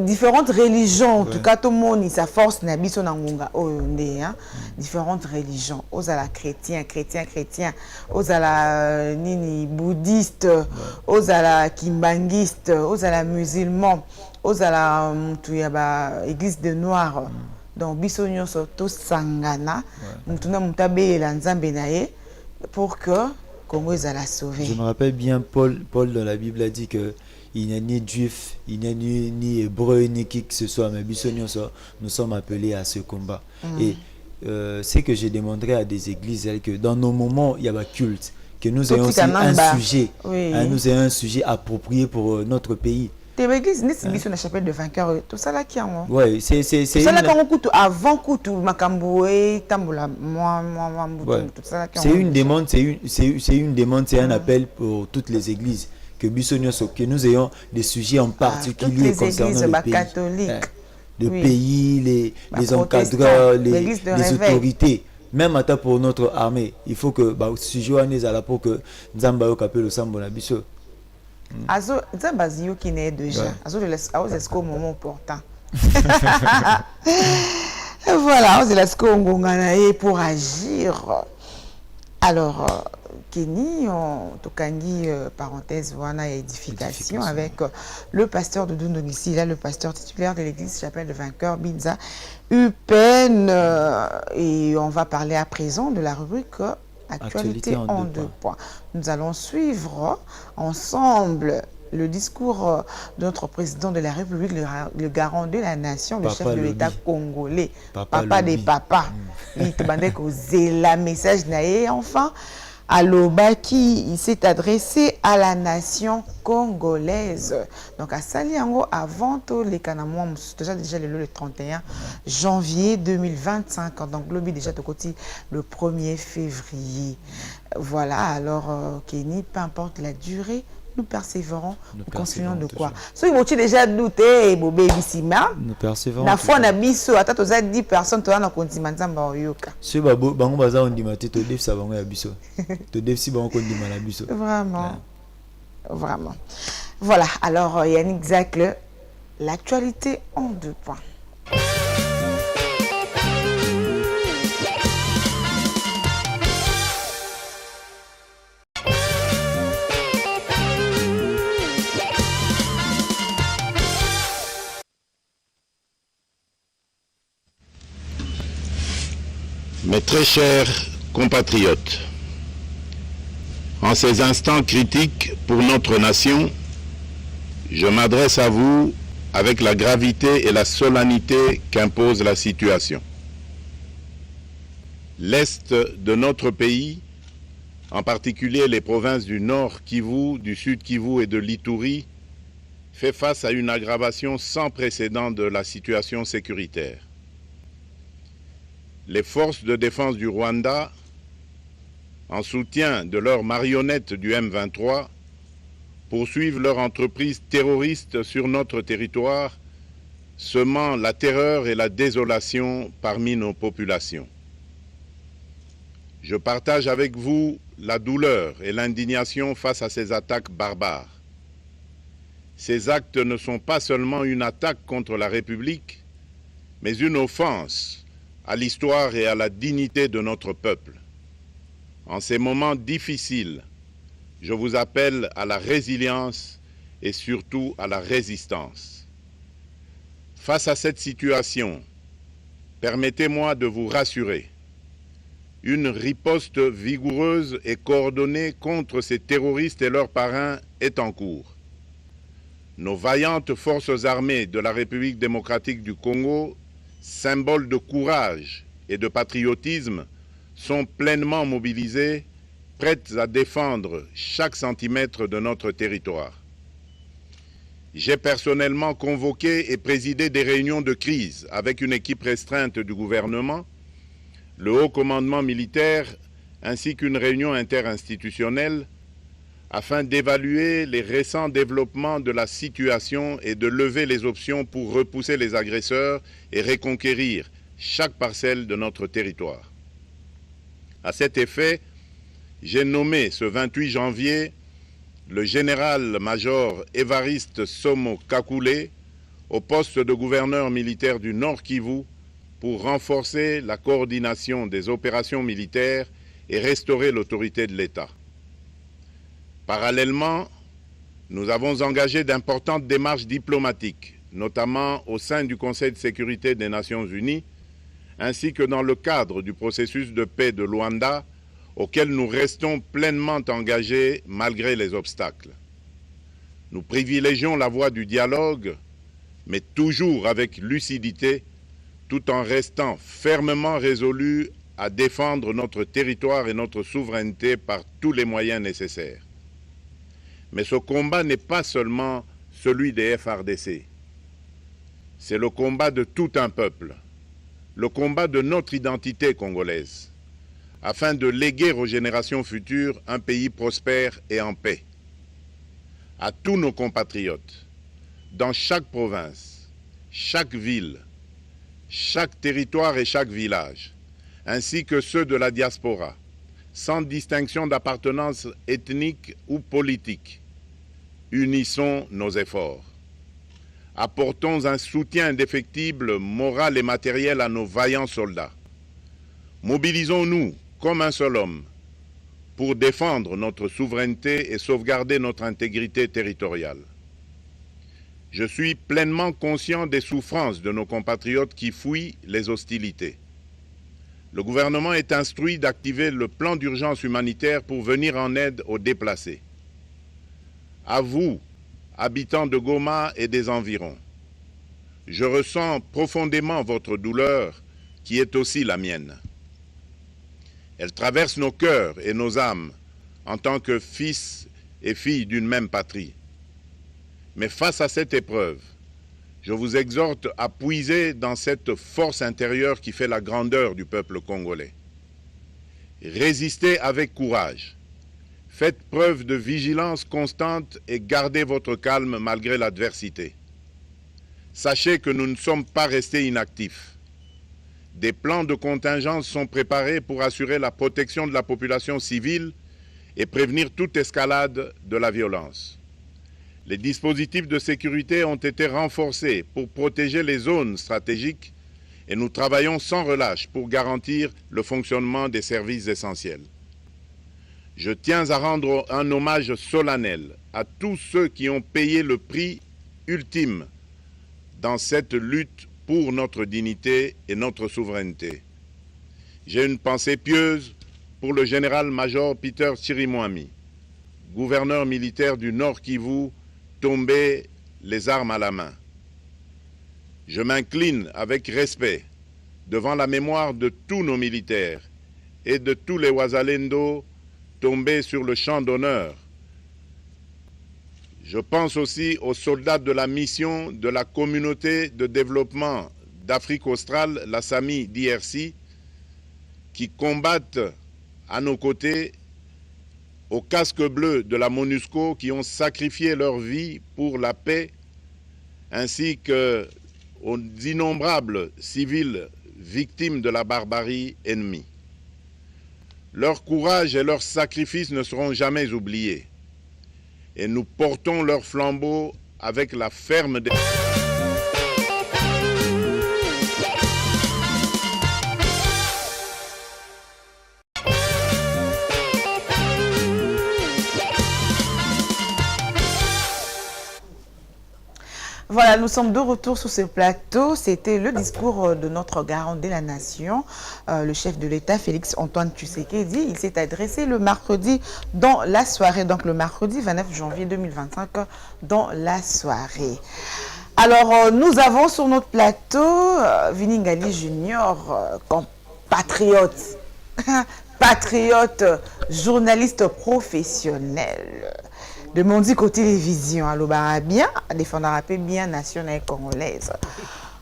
différentes religions, en tout cas tout le monde sa force n'habite différentes religions, aux à la chrétien, aux à la nini bouddhiste, aux à la kimbanguiste, aux à la musulman, aux à la église de noir. Donc bisogno surtout sangana, mutuna mutabe la nzambe nae pour que Congo est à la sauver. Je me rappelle bien, Paul dans la Bible a dit que il n'y a ni juif, il n'y a ni hébreu, ni qui que ce soit, mais nous sommes appelés à ce combat. Et c'est que j'ai démontré à des églises que dans nos moments, il y a un culte, que nous ayons aussi un sujet, nous ayons un sujet approprié pour notre pays. L'église n'est pas la chapelle de vainqueurs, tout ça là qui a moi. Oui, c'est ça là quand on coûte avant coûte Makamboué, Tamboula, tout ça là qui c'est une demande, c'est un appel pour toutes les églises que nous ayons des sujets en particulier concernant le pays. Catholiques. Le pays, les encadreurs, les autorités. Même pour notre armée, il faut que sujet là pour que Nzamba capelle le sambo na biso. Azo Nzambazio qui n'est déjà. Azo est au moment important. Voilà, on est là pour agir. Alors Kenny, on tokani parenthèse voilà édification avec le pasteur de Dundonisi, là le pasteur titulaire de l'église chapelle de vainqueurs Binza Upen et on va parler à présent de la rubrique Actualité en deux points. Nous allons suivre ensemble le discours de notre président de la République, le garant de la nation, le chef de l'État congolais, papa des papas. Il te bandait causer la message naé enfin. Alobaki, il s'est adressé à la nation congolaise. Donc à Saliango, avant tout les Kanamouans, déjà le 31 janvier 2025. Donc Globi déjà de côté le 1er février. Voilà, alors Kenny, peu importe la durée, nous persévérons, nous continuons de quoi. Si vous avez déjà douté, nous persévérons. La fois, on a mis sur 10 personnes, tu as un continent. Si vous avez un dimati, tu deves savoir un abisso. Tu deves savoir un continent abisso. Vraiment. Vraiment. Voilà, alors Yannick Zacle, l'actualité en 2 points. Mes très chers compatriotes, en ces instants critiques pour notre nation, je m'adresse à vous avec la gravité et la solennité qu'impose la situation. L'Est de notre pays, en particulier les provinces du Nord Kivu, du Sud Kivu et de l'Ituri, fait face à une aggravation sans précédent de la situation sécuritaire. Les forces de défense du Rwanda, en soutien de leurs marionnettes du M23, poursuivent leur entreprise terroriste sur notre territoire, semant la terreur et la désolation parmi nos populations. Je partage avec vous la douleur et l'indignation face à ces attaques barbares. Ces actes ne sont pas seulement une attaque contre la République, mais une offense à l'histoire et à la dignité de notre peuple. En ces moments difficiles, je vous appelle à la résilience et surtout à la résistance. Face à cette situation, permettez-moi de vous rassurer. Une riposte vigoureuse et coordonnée contre ces terroristes et leurs parrains est en cours. Nos vaillantes forces armées de la République démocratique du Congo, symboles de courage et de patriotisme, sont pleinement mobilisées, prêtes à défendre chaque centimètre de notre territoire. J'ai personnellement convoqué et présidé des réunions de crise avec une équipe restreinte du gouvernement, le haut commandement militaire ainsi qu'une réunion interinstitutionnelle afin d'évaluer les récents développements de la situation et de lever les options pour repousser les agresseurs et reconquérir chaque parcelle de notre territoire. À cet effet, j'ai nommé ce 28 janvier le général-major Évariste Somo Kakule au poste de gouverneur militaire du Nord Kivu pour renforcer la coordination des opérations militaires et restaurer l'autorité de l'État. Parallèlement, nous avons engagé d'importantes démarches diplomatiques, notamment au sein du Conseil de sécurité des Nations Unies, ainsi que dans le cadre du processus de paix de Luanda, auquel nous restons pleinement engagés malgré les obstacles. Nous privilégions la voie du dialogue, mais toujours avec lucidité, tout en restant fermement résolus à défendre notre territoire et notre souveraineté par tous les moyens nécessaires. Mais ce combat n'est pas seulement celui des FARDC. C'est le combat de tout un peuple, le combat de notre identité congolaise, afin de léguer aux générations futures un pays prospère et en paix. À tous nos compatriotes, dans chaque province, chaque ville, chaque territoire et chaque village, ainsi que ceux de la diaspora, sans distinction d'appartenance ethnique ou politique, unissons nos efforts. Apportons un soutien indéfectible, moral et matériel à nos vaillants soldats. Mobilisons-nous comme un seul homme pour défendre notre souveraineté et sauvegarder notre intégrité territoriale. Je suis pleinement conscient des souffrances de nos compatriotes qui fuient les hostilités. Le gouvernement est instruit d'activer le plan d'urgence humanitaire pour venir en aide aux déplacés. À vous, habitants de Goma et des environs, je ressens profondément votre douleur qui est aussi la mienne. Elle traverse nos cœurs et nos âmes en tant que fils et filles d'une même patrie. Mais face à cette épreuve, je vous exhorte à puiser dans cette force intérieure qui fait la grandeur du peuple congolais. Résistez avec courage. Faites preuve de vigilance constante et gardez votre calme malgré l'adversité. Sachez que nous ne sommes pas restés inactifs. Des plans de contingence sont préparés pour assurer la protection de la population civile et prévenir toute escalade de la violence. Les dispositifs de sécurité ont été renforcés pour protéger les zones stratégiques et nous travaillons sans relâche pour garantir le fonctionnement des services essentiels. Je tiens à rendre un hommage solennel à tous ceux qui ont payé le prix ultime dans cette lutte pour notre dignité et notre souveraineté. J'ai une pensée pieuse pour le général-major Peter Chirimwami, gouverneur militaire du Nord Kivu, tombé les armes à la main. Je m'incline avec respect devant la mémoire de tous nos militaires et de tous les Wazalendo tombés sur le champ d'honneur. Je pense aussi aux soldats de la mission de la communauté de développement d'Afrique australe, la SAMI d'IRC, qui combattent à nos côtés aux casques bleus de la MONUSCO qui ont sacrifié leur vie pour la paix, ainsi qu'aux innombrables civils victimes de la barbarie ennemie. Leur courage et leur sacrifice ne seront jamais oubliés. Et nous portons leur flambeau avec la ferme... Voilà, nous sommes de retour sur ce plateau. C'était le discours de notre garant de la nation, le chef de l'État, Félix Antoine Tshisekedi. Il s'est adressé le mercredi dans la soirée, donc le mercredi 29 janvier 2025 dans la soirée. Alors, nous avons sur notre plateau Vini Ngali Junior, compatriote, patriote, journaliste professionnel de Mondico Télévision, à l'Obarabien, à défendre la paix bien nationale congolaise.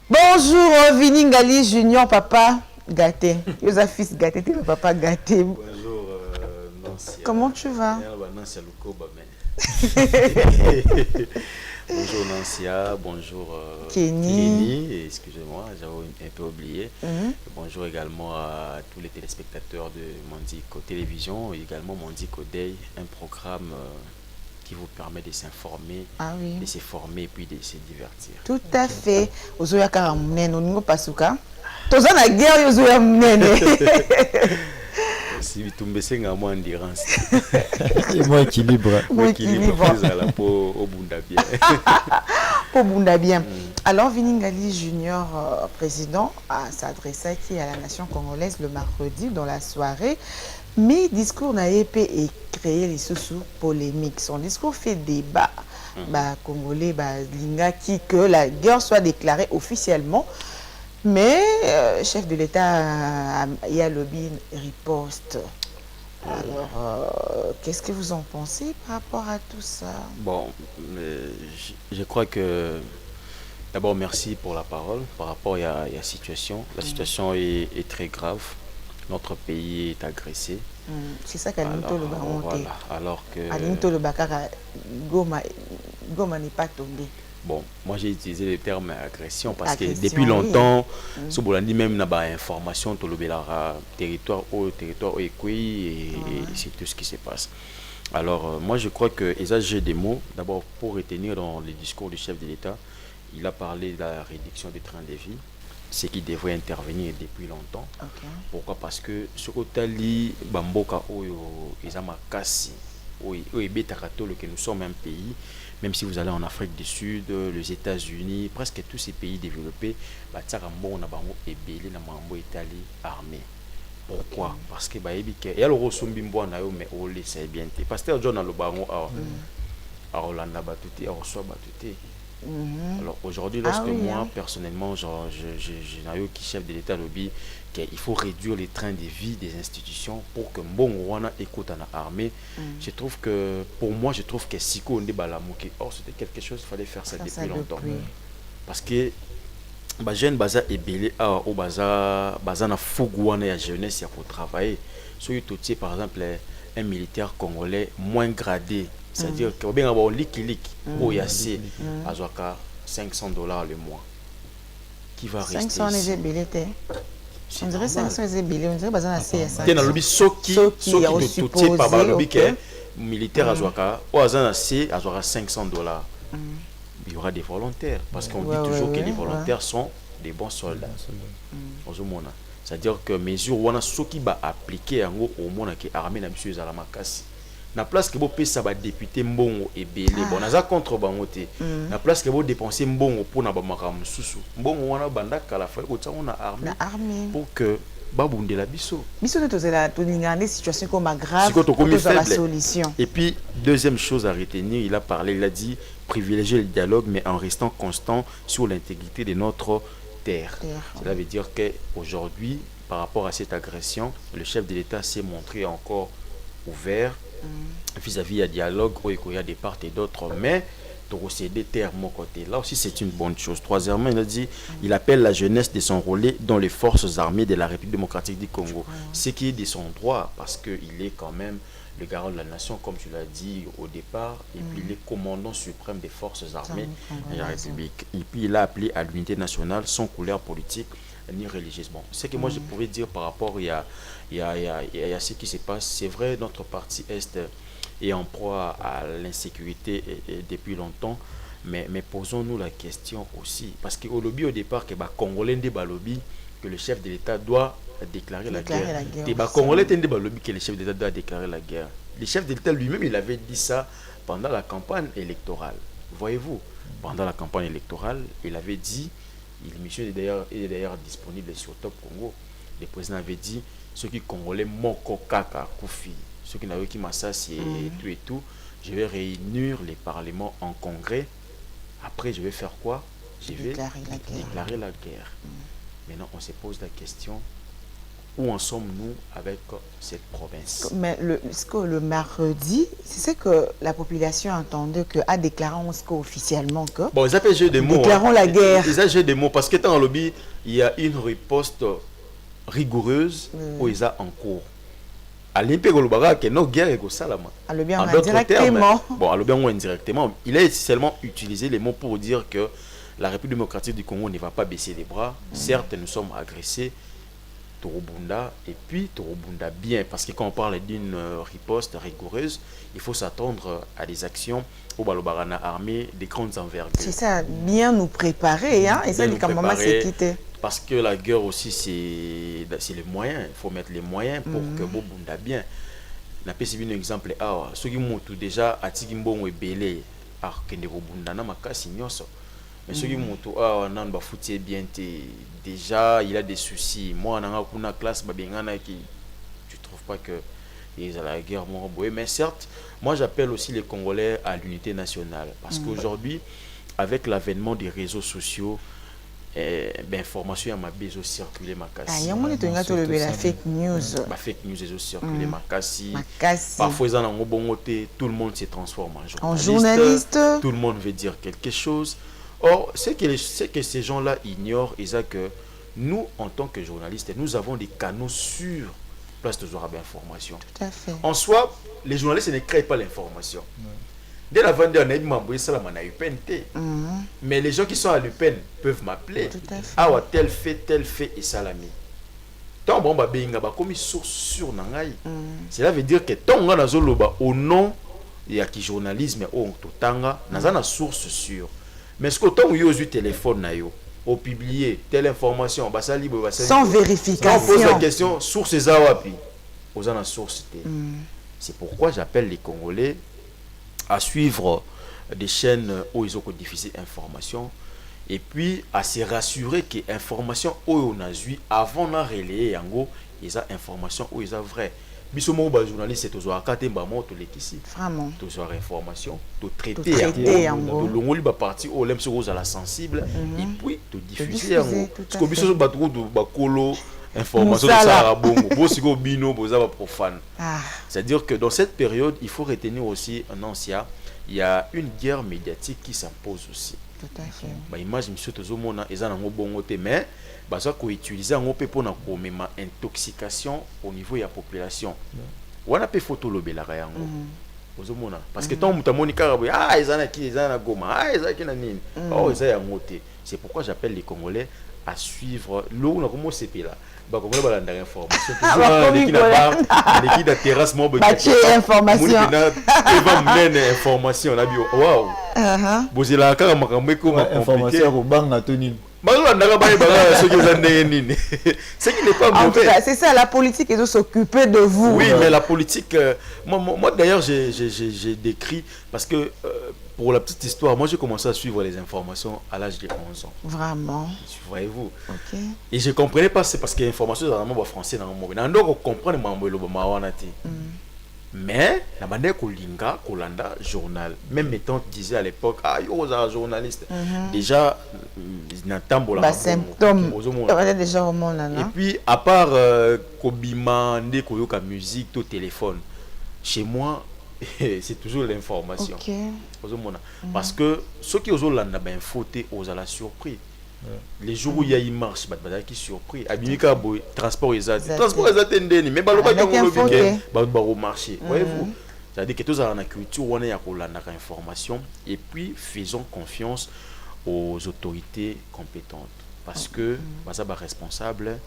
Bonjour Vini Ngali Junior, papa gâté. Yosa fils gâté, t'es le papa gâté. Bonjour Nancy. Comment tu vas? Bonjour Nancia, bonjour Kenny. Excusez-moi, j'avais un peu oublié. Bonjour également à tous les téléspectateurs de Mondico Télévision, et également Mondico Day, un programme qui vous permet de s'informer, de se former et puis de se divertir. Tout à fait. Ozoya karamnene, oningo pasuka. Toza na guerre ozoya mnene. Si tu me sais à moi endurance. Moi équilibre. Moi équilibre à la peau au Bundabien. Au Bundabien. Alors Vini Ngali Junior, président, s'adressait à la nation congolaise le mercredi dans la soirée. Mais discours n'a épée et créer les sous polémiques. Son discours fait débat. Congolais, Linga, que la guerre soit déclarée officiellement. Mais chef de l'État, il y a lobby riposte. Alors, qu'est-ce que vous en pensez par rapport à tout ça? Bon, je crois que d'abord merci pour la parole. Par rapport à la situation, la situation est très grave. Notre pays est agressé. C'est ça qu'Alinto le baron. Voilà, alors que Alinto le Bakara Goma n'est pas tombé. Bon, moi j'ai utilisé le terme agression parce que depuis longtemps, ce Bolandi même n'a pas information sur le territoire et c'est tout ce qui se passe. Alors moi je crois que j'ai des mots. D'abord pour retenir dans le discours du chef de l'État, il a parlé de la réduction des trains de vie, ce qui devrait intervenir depuis longtemps. Pourquoi? Parce que ce Otali Bamboka Oyo Ezamakasi que nous sommes un pays. Même si vous allez en Afrique du Sud, les États-Unis, presque tous ces pays développés, armé. Pourquoi? Parce que il y a le Rosumbimbo na yo mais on le sait bien. Pasteur John a le baron à Rolanda Batouté, à Rosoa Batouté. Alors aujourd'hui, lorsque moi personnellement, j'ai qui chef de l'État lobby qu'il faut réduire les trains de vie des institutions pour que Mbongo écoute en armée. Je trouve que pour moi, que Siko Onde Balamuki, c'était quelque chose qu'il fallait faire ça depuis longtemps. Parce que jeune baza est belé au baza na fougouane ya jeunesse ya pour travailler. Soit tu par exemple un militaire congolais moins gradé. C'est-à-dire que bien avoir likilik au yassé à Zoaka $500 le mois. Qui va rester 500 les billets. On dirait 500 les billets, on dirait bazan assez ça. Dans le lobby soki de tout par le lobby que militaire à Zoaka au azan assez à Zoaka $500. Il y aura des volontaires parce qu'on dit toujours que les volontaires sont des bons soldats. C'est-à-dire que mesure wana soki ba appliquer en au monde qui armée na monsieur Zalamakasi. Na place que vous payez ça va député mbongo et belé bon naza contre bangoté na place que vous dépensez mbongo pour na ba makam susu mbongo wana banda kala fa ko tsana na armée pour que babunde la biso ne tozela toningane situation comme grave pour la solution. Et puis deuxième chose à retenir, il a dit privilégier le dialogue mais en restant constant sur l'intégrité de notre terre. Cela veut dire que aujourd'hui par rapport à cette agression, le chef de l'État s'est montré encore ouvert vis-à-vis à dialogue il y a des parts et d'autres, mais procéder terre mon côté là aussi c'est une bonne chose. Troisièmement, il a dit il appelle la jeunesse de s'enrôler dans les forces armées de la République démocratique du Congo, ce qui est de son droit parce que il est quand même le garant de la nation comme tu l'as dit au départ et puis il est commandant suprême des forces armées de la République et puis il a appelé à l'unité nationale sans couleur politique ni religieuse. Bon, ce que moi je pouvais dire par rapport il y a ce qui se passe, c'est vrai notre partie Est est en proie à l'insécurité et depuis longtemps, mais posons-nous la question aussi, parce qu'au lobby au départ, que Congolais lobby que le chef de l'État doit déclarer la guerre. Et Congolais lobby que le chef de l'État doit déclarer la guerre. Le chef de l'État lui-même, il avait dit ça pendant la campagne électorale. Voyez-vous, pendant la campagne électorale, il avait dit, l'émission est d'ailleurs disponible sur Top Congo, le président avait dit, ceux qui Congolais moko kaka koufi. Ceux qui n'avaient qui m'assassinent et tout, je vais réunir les parlements en congrès. Après, je vais faire quoi? Je vais déclarer la guerre. Maintenant, on se pose la question, où en sommes-nous avec cette province? Mais ce que le mardi, c'est ce que la population entendait que a déclaré officiellement que... Bon, ils appellent jeu des mots. Déclarons la guerre. Ils appellent jeu des mots parce que dans le lobby, il y a une riposte rigoureuse où ils ont en cours. Que nos guerres en d'autres termes, bon, indirectement, il a seulement utilisé les mots pour dire que la République démocratique du Congo ne va pas baisser les bras. Certes, nous sommes agressés, Torobunda, et puis Torobunda bien, parce que quand on parle d'une riposte rigoureuse, il faut s'attendre à des actions au Balobarana armée des grandes envergures. C'est ça, bien nous préparer, hein, et ça, les camarades s'est quitté. Parce que la guerre aussi, c'est les moyens. Il faut mettre les moyens pour que Bobunda bien. Na pesi un exemple ceux qui montent déjà à Tigimbon et Belé à Kende Bobunda na makasi nyoso. Mais ceux qui montent nan ba fouti bien déjà il a des soucis. Moi na kuna classe babengana qui tu trouves pas que et la guerre morboé. Mais certes, moi j'appelle aussi les Congolais à l'unité nationale. Parce qu'aujourd'hui, avec l'avènement des réseaux sociaux, information ma bezo circuler ma casse. Il y a la fake news. La fake news est circuler ma casse. Parfois ils en ont bon côté, tout le monde se transforme en journaliste. Tout le monde veut dire quelque chose. Or, c'est que ces gens-là ignorent, et ça que nous, en tant que journalistes, nous avons des canaux sûrs place de jouer l'information. Tout à fait. En soi, les journalistes ne créent pas l'information. Dès la fin de l'année, je m'envoie ça à l'UPNT. Mais les gens qui sont à l'UPN peuvent m'appeler. Ah, tel fait et salami. Tant bon, bah, comme source sûre. Cela veut dire que tant on a au nom, il y a qui journalisme, on a une source sûre. Mais ce que tant on a eu téléphone, au publier telle information, sans vérification. On pose la question, source est à aux en source. C'est pourquoi j'appelle les Congolais à suivre des chaînes où ils ont diffusé information et puis à se rassurer que l'information où on a vu avant de relayer yango ils ont information où ils ont vrai. Bisomo ba journaliste c'est toujours akaté ba moto lekisi. Vraiment. Toujours information, to traiter yango. De longoli ba parti au lem sur la sensible et puis to diffuser yango. Parce que biso ba trop ba kolo information de ça bongo. Bo siko bino bo za ba profane. C'est-à-dire que dans cette période, il faut retenir aussi un ancien, il y a une guerre médiatique qui s'impose aussi. Tout à fait. Bah image monsieur tozomona eza na ngobongo te mais baza ko utiliser ngopé pour na ko mema intoxication au niveau de la population. Wana pe photo lobelaka yango. Ozomona parce que tant mutamoni karabo ah ezana ki ezana goma ah ezana ki na nini. Oh eza yango te. C'est pourquoi j'appelle les Congolais à suivre l'eau na komo sepela. Bah Congolais balanda information. L'équipe de terrasse mo information. Eva mène information na bio. Waouh. Bozela kaka makambo ko information ko banga tonine. Ce qui n'est pas mauvais. En tout cas, c'est ça, la politique est de s'occuper de vous. Oui, mais la politique, moi d'ailleurs, j'ai décrit, parce que pour la petite histoire, moi j'ai commencé à suivre les informations à l'âge de 11 ans. Vraiment. Voyez-vous. Ok. Et je ne comprenais pas, c'est parce que l'information, c'est vraiment français dans le monde. On comprend le mais la manière qu'on linga, qu'on landa journal, même mes tantes disaient à l'époque, ah yo un journaliste. Déjà, n'entend pas symptôme. Déjà au monde là. Et puis à part Kobima, Ndekoyoka musique, tout téléphone, chez moi c'est toujours l'information. Parce que ceux qui ont landa ben fauté aux à la surpris. Les jours où il y a une marche, qui surpris. Abimika boy, transport exact. Transport exact ndeni, mais baloba quand on le week-end, balo marché. Voyez-vous? C'est-à-dire que tous à la culture on est à kolanda information et puis faisons confiance aux autorités compétentes parce que baza ba responsable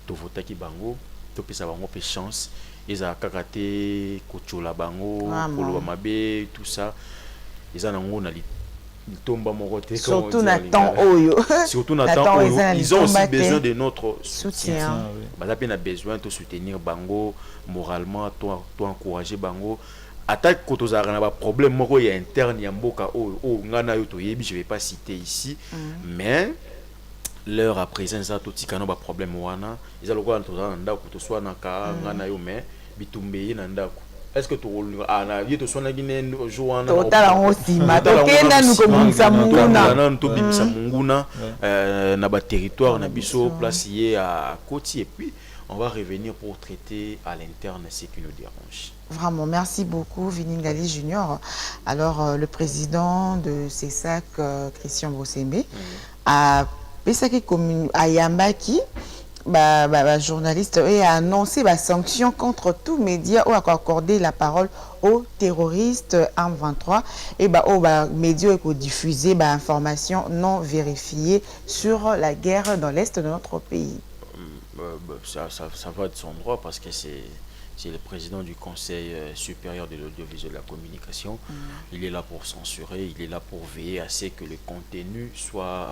to voter ki bango, to pesa bango pe chance, ils a kakaté kochola bango, polo mabe tout ça. Ils en ont na surtout Nathan Oyo. Surtout Nathan Oyo. Ils ont aussi besoin de notre soutien. Ils ont besoin de soutenir Bango moralement, de encourager Bango. Attaque quand on a un problème interne, il y a un je ne vais pas citer ici, mais l'heure à présent, ils ont un problème. Ils ont un problème. Est-ce que tu as un territoire à côté et puis on va revenir pour traiter à l'interne ce qui nous dérange. Vraiment, merci beaucoup Viningali Junior. Alors le président de CESAC, Christian Bosembe, a Pesaki commune à Yambaki. Journaliste et a annoncé la sanction contre tout média ou a accordé la parole aux terroristes M23 et médias qui diffuser informations non vérifiées sur la guerre dans l'est de notre pays. Ça va de son droit parce que c'est le président du Conseil supérieur de l'audiovisuel et de la communication. Il est là pour censurer, il est là pour veiller à ce que le contenu soit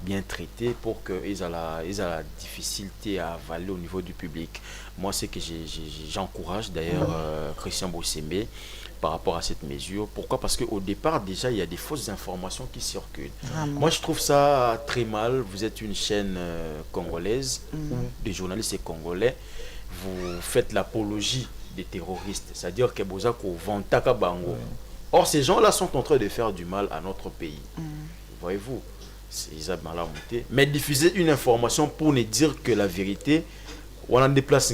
bien traité pour qu'ils aient la difficulté à avaler au niveau du public. Moi, c'est que j'encourage d'ailleurs Christian Bosembe par rapport à cette mesure. Pourquoi? Parce qu'au départ, déjà, il y a des fausses informations qui circulent. Moi, je trouve ça très mal. Vous êtes une chaîne congolaise, ou des journalistes congolais. vous faites l'apologie des terroristes, c'est-à-dire que vous avez Vantaka Bango. Or, ces gens-là sont en train de faire du mal à notre pays. Voyez-vous, ils ont mal à monter. Mais diffuser une information pour ne dire que la vérité, on a des places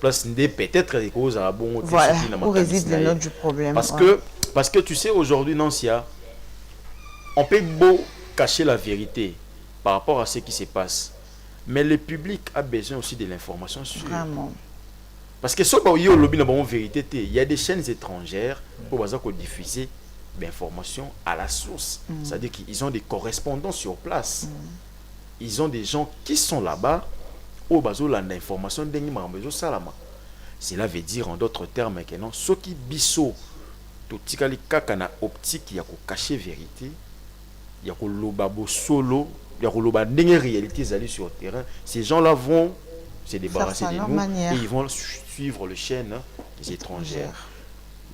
peut-être des causes à bon. Voilà, pour résoudre le nœud du problème. Parce que tu sais, aujourd'hui, Nansia, on peut beau cacher la vérité par rapport à ce qui se passe. Mais le public a besoin aussi de l'information sûre. Vraiment. Parce que il y a des chaînes étrangères pour diffuser l'information à la source. C'est-à-dire qu'ils ont des correspondants sur place. Ils ont des gens qui sont là-bas au bazo l'information cela veut dire en d'autres termes que non, ceux qui biso tout tikali kakana optique il y a cacher vérité, il y a lobabo solo, il y a loba ndenge réalité zali sur le terrain. Ces gens-là vont se débarrasser de nous et ils vont suivre le chaîne des étrangères.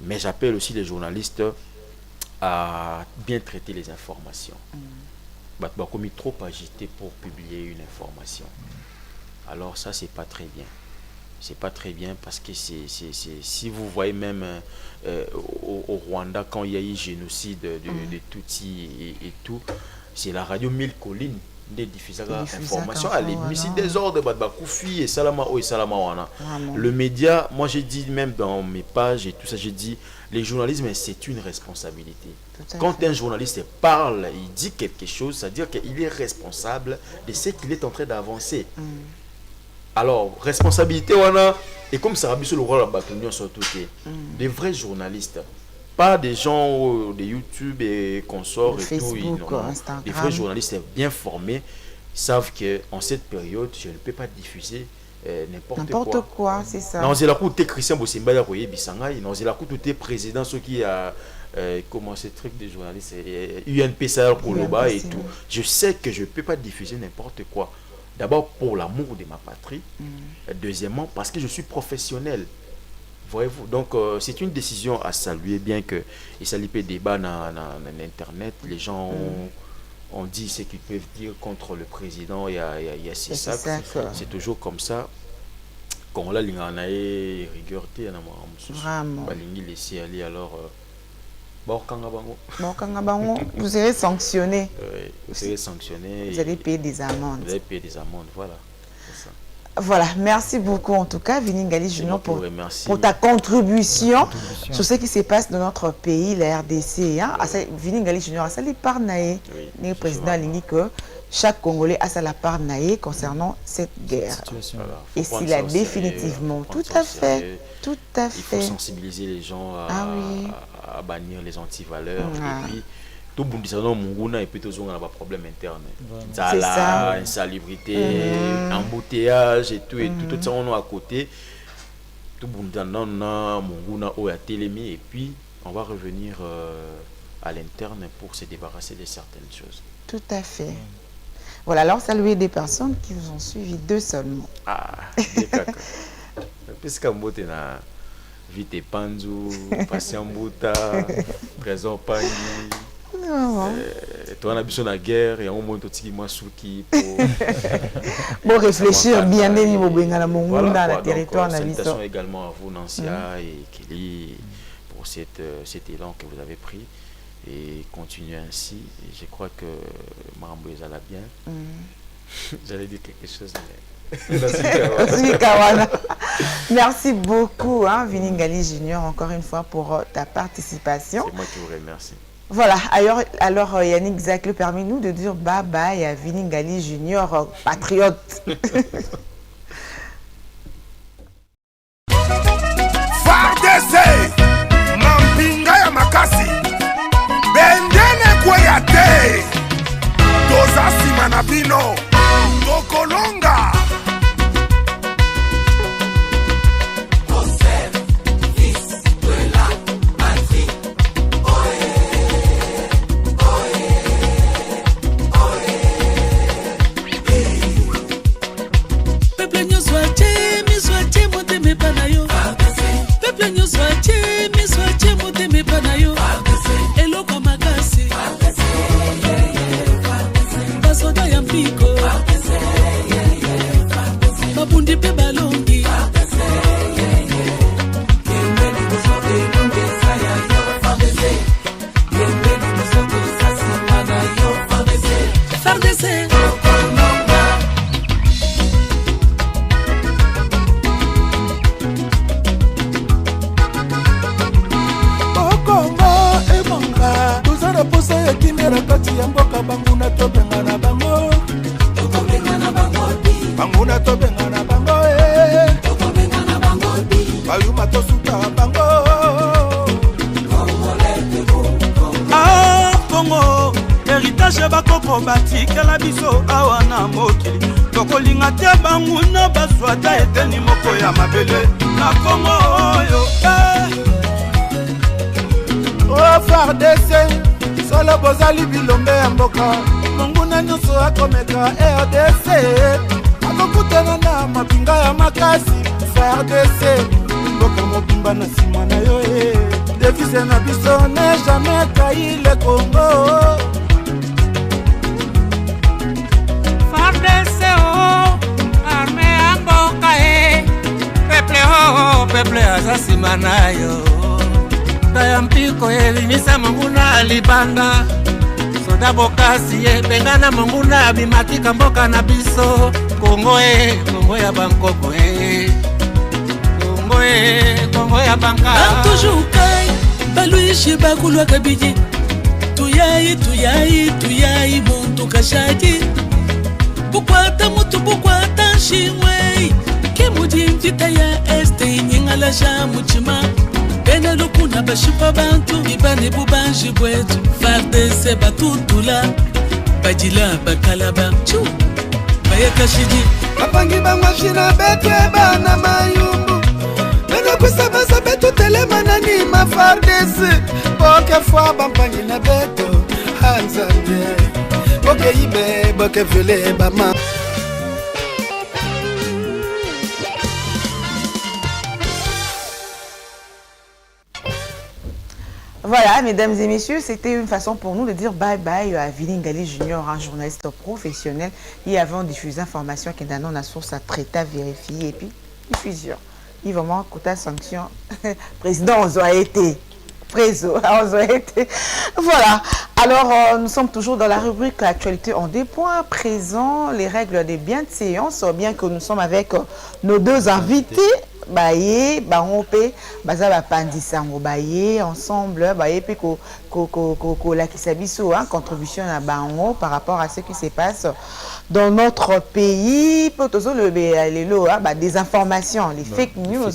Mais j'appelle aussi les journalistes à bien traiter les informations. Comme il est trop agité pour publier une information. Alors ça, c'est pas très bien. C'est pas très bien parce que si vous voyez même au Rwanda, quand il y a eu génocide de Tutsi et tout, c'est la radio Mille Collines des diffuseurs d'informations. Allez, ici des ordres, Koufi et Salama O et Salama Wana. Le média, moi j'ai dit même dans mes pages et tout ça, j'ai dit, le journalisme c'est une responsabilité. Quand un journaliste parle, il dit quelque chose, c'est-à-dire qu'il est responsable de ce qu'il est en train d'avancer. Alors, responsabilité, et comme ça a mis le rôle de la surtout, des vrais journalistes, pas des gens de YouTube et consorts et Facebook, tout. Des vrais journalistes bien formés savent qu'en cette période, je ne peux pas diffuser n'importe quoi. C'est ça. Non, c'est la cour de Christian Bossimba, non, c'est la cour de président, ceux qui a comment ce truc des journalistes, UNP Sahel Koloba et tout. Je sais que je ne peux pas diffuser n'importe quoi. D'abord pour l'amour de ma patrie, deuxièmement parce que je suis professionnel. Voyez-vous, donc c'est une décision à saluer, bien que il s'agit pas de débat dans Internet. Les gens ont dit ce qu'ils peuvent dire contre le président. Il y a ces sacs. C'est toujours comme ça. Quand on l'a rigueur, vraiment. Laisser aller alors. Vous serez sanctionné. Oui, vous serez sanctionné. Vous allez payer des amendes. Vous allez payer des amendes, voilà. Ça. Voilà, merci beaucoup en tout cas, Vini Ngali Junior, pour ta contribution sur ce qui se passe dans notre pays, la RDC. Vini Ngali Junior, ça les parnaï, le président Lingui, que chaque Congolais a sa part naïe concernant cette guerre. Et s'il a définitivement, tout à fait. Il faut sensibiliser les gens à bannir les antivaleurs. Et puis, tout le monde dit que et puis tout le monde a des problèmes internes. Zala, insalubrité, embouteillage et tout ça on a à côté. Tout le monde dit que et puis on va revenir à l'interne pour se débarrasser de certaines choses. Tout à fait. Voilà, alors saluer des personnes qui vous ont suivi, 2 seulement. Des caca. Puisque Mbote na Vite Panzu, Patient Mbouta, Trésor Pani. Toi, on a besoin de la guerre et on monte au Tiki Masuki pour réfléchir bien au niveau de la territoire. Salutations également à vous, Nansia et Kelly, pour cet élan que vous avez pris. Et continuez ainsi. Et je crois que Marambo est là bien. J'allais dire quelque chose, mais... Merci beaucoup, Vini Ngali Junior, encore une fois pour ta participation. C'est moi qui vous remercie. Voilà, alors Yannick Zacle, permets-nous de dire bye bye à Vini Ngali Junior, patriote. FARDC, Mampinga ya Makasi, Bendene Kweyate, Doza Simanabino, Tokolonga. Basoda ya mpiko babundi pe balongi fardese Kongo ebonga tozana posa ya kimera kati ya mboka banguna tobengana bango banguna tobengana bango bayuma tosuka bango Kongo héritage bakoko batikela biso awa na mokili tokolinga te banguna baswata eteni moko ya mabele na Kongo oyo FARDC solo bozali bilombe ya mboka monguna nyonso akomeka RDC akokutana na mapinga ya makasi FARDC mboka mobimba na nsima na yo devise na biso ne jamais trahi le Congo FARDC arme ya mboka peple aza nsima na yo ya mpiko elimisa monguna libanda soda bokasi ebengana monguna abimatika mboka na biso Kongo ya bankoko Kongo ya banka toujours kai baluishi bakulwaka biji tuyayi muntu kashaki bukwata mutu bukwata nshimwe kemujimvita ya este nyingala sha muchima bene lukuna bashipa bantu ibane bubanji bwetu FARDC batutula bajila bakalaba chu bayakashiji bapangi bangwashina betwe bana mayumbu bene kusabasa betu telema nani ma FARDC boke fwa bampangi na beto hanzande boke ibe boke vele bama. Voilà, mesdames et messieurs, c'était une façon pour nous de dire bye-bye à Vilingali Junior, un journaliste professionnel. Et avant de diffuser l'information qui est dans la source à traiter, vérifier et puis diffusion. Il va vraiment coûter sanction. Président, on a été. Voilà. Alors, nous sommes toujours dans la rubrique Actualité en deux points. Présent, les règles des biens de séance, bien que nous sommes avec nos deux invités. Baye, barope, bazaba pandisango baye, ensemble, baye, puis la kisabiso, contribution à bango par rapport à ce qui se passe dans notre pays. Potozo le des informations, les fake news.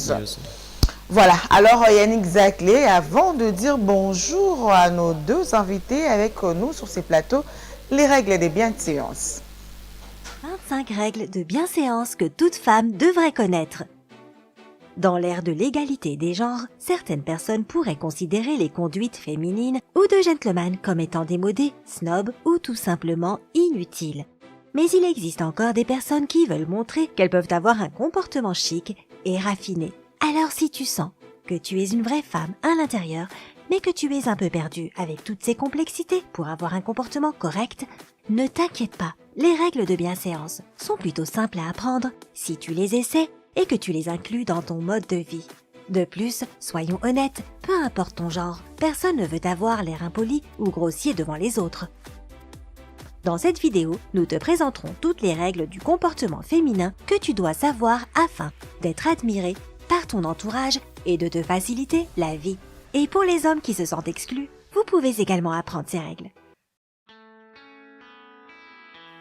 Voilà, alors Yannick Zaclé, avant de dire bonjour à nos deux invités avec nous sur ces plateaux, les règles des biens de séance. 25 règles de bienséance que toute femme devrait connaître. Dans l'ère de l'égalité des genres, certaines personnes pourraient considérer les conduites féminines ou de gentlemen comme étant démodées, snobs ou tout simplement inutiles. Mais il existe encore des personnes qui veulent montrer qu'elles peuvent avoir un comportement chic et raffiné. Alors si tu sens que tu es une vraie femme à l'intérieur, mais que tu es un peu perdue avec toutes ces complexités pour avoir un comportement correct, ne t'inquiète pas, les règles de bienséance sont plutôt simples à apprendre si tu les essaies et que tu les inclus dans ton mode de vie. De plus, soyons honnêtes, peu importe ton genre, personne ne veut avoir l'air impoli ou grossier devant les autres. Dans cette vidéo, nous te présenterons toutes les règles du comportement féminin que tu dois savoir afin d'être admiré par ton entourage et de te faciliter la vie. Et pour les hommes qui se sentent exclus, vous pouvez également apprendre ces règles.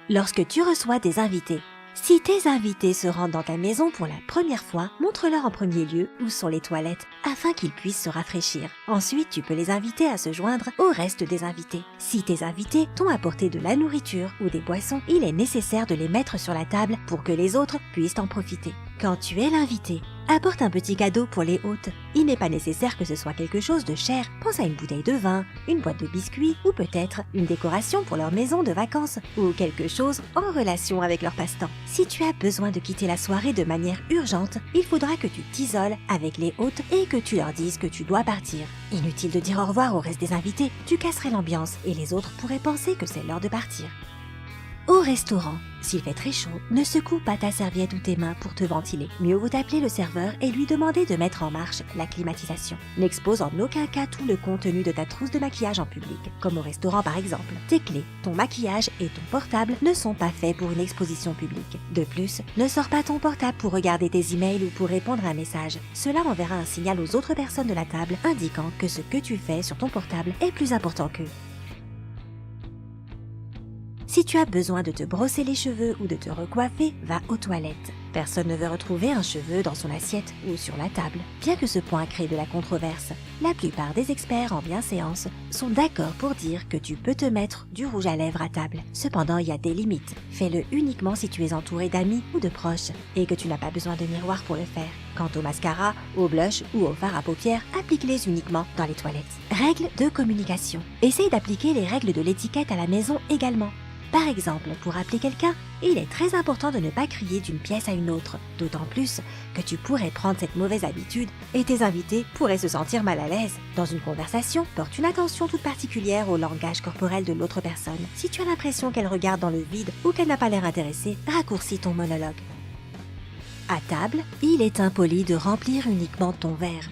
Lorsque tu reçois des invités, si tes invités se rendent dans ta maison pour la première fois, montre-leur en premier lieu où sont les toilettes afin qu'ils puissent se rafraîchir. Ensuite, tu peux les inviter à se joindre au reste des invités. Si tes invités t'ont apporté de la nourriture ou des boissons, il est nécessaire de les mettre sur la table pour que les autres puissent en profiter. Quand tu es l'invité, apporte un petit cadeau pour les hôtes. Il n'est pas nécessaire que ce soit quelque chose de cher. Pense à une bouteille de vin, une boîte de biscuits ou peut-être une décoration pour leur maison de vacances ou quelque chose en relation avec leur passe-temps. Si tu as besoin de quitter la soirée de manière urgente, il faudra que tu t'isoles avec les hôtes et que tu leur dises que tu dois partir. Inutile de dire au revoir au reste des invités, tu casserais l'ambiance et les autres pourraient penser que c'est l'heure de partir. Au restaurant, s'il fait très chaud, ne secoue pas ta serviette ou tes mains pour te ventiler. Mieux vaut appeler le serveur et lui demander de mettre en marche la climatisation. N'expose en aucun cas tout le contenu de ta trousse de maquillage en public, comme au restaurant par exemple. Tes clés, ton maquillage et ton portable ne sont pas faits pour une exposition publique. De plus, ne sors pas ton portable pour regarder tes emails ou pour répondre à un message. Cela enverra un signal aux autres personnes de la table indiquant que ce que tu fais sur ton portable est plus important qu'eux. Si tu as besoin de te brosser les cheveux ou de te recoiffer, va aux toilettes. Personne ne veut retrouver un cheveu dans son assiette ou sur la table, bien que ce point crée de la controverse. La plupart des experts en bienséance sont d'accord pour dire que tu peux te mettre du rouge à lèvres à table. Cependant, il y a des limites. Fais-le uniquement si tu es entouré d'amis ou de proches et que tu n'as pas besoin de miroir pour le faire. Quant au mascara, au blush ou au fard à paupières, applique-les uniquement dans les toilettes. Règles de communication. Essaye d'appliquer les règles de l'étiquette à la maison également. Par exemple, pour appeler quelqu'un, il est très important de ne pas crier d'une pièce à une autre, d'autant plus que tu pourrais prendre cette mauvaise habitude et tes invités pourraient se sentir mal à l'aise. Dans une conversation, porte une attention toute particulière au langage corporel de l'autre personne. Si tu as l'impression qu'elle regarde dans le vide ou qu'elle n'a pas l'air intéressée, raccourcis ton monologue. À table, il est impoli de remplir uniquement ton verre.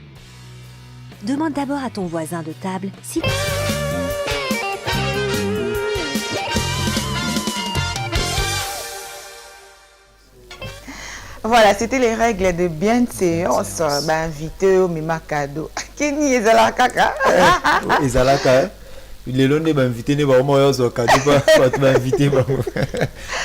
Demande d'abord à ton voisin de table si... Voilà, c'était les règles de bienséance. Invité au Mima cadeau. Kenny Ezalaka. Ezalaka. Les longs ne m'inviter ne pas moi au cadeau pas m'inviter pas.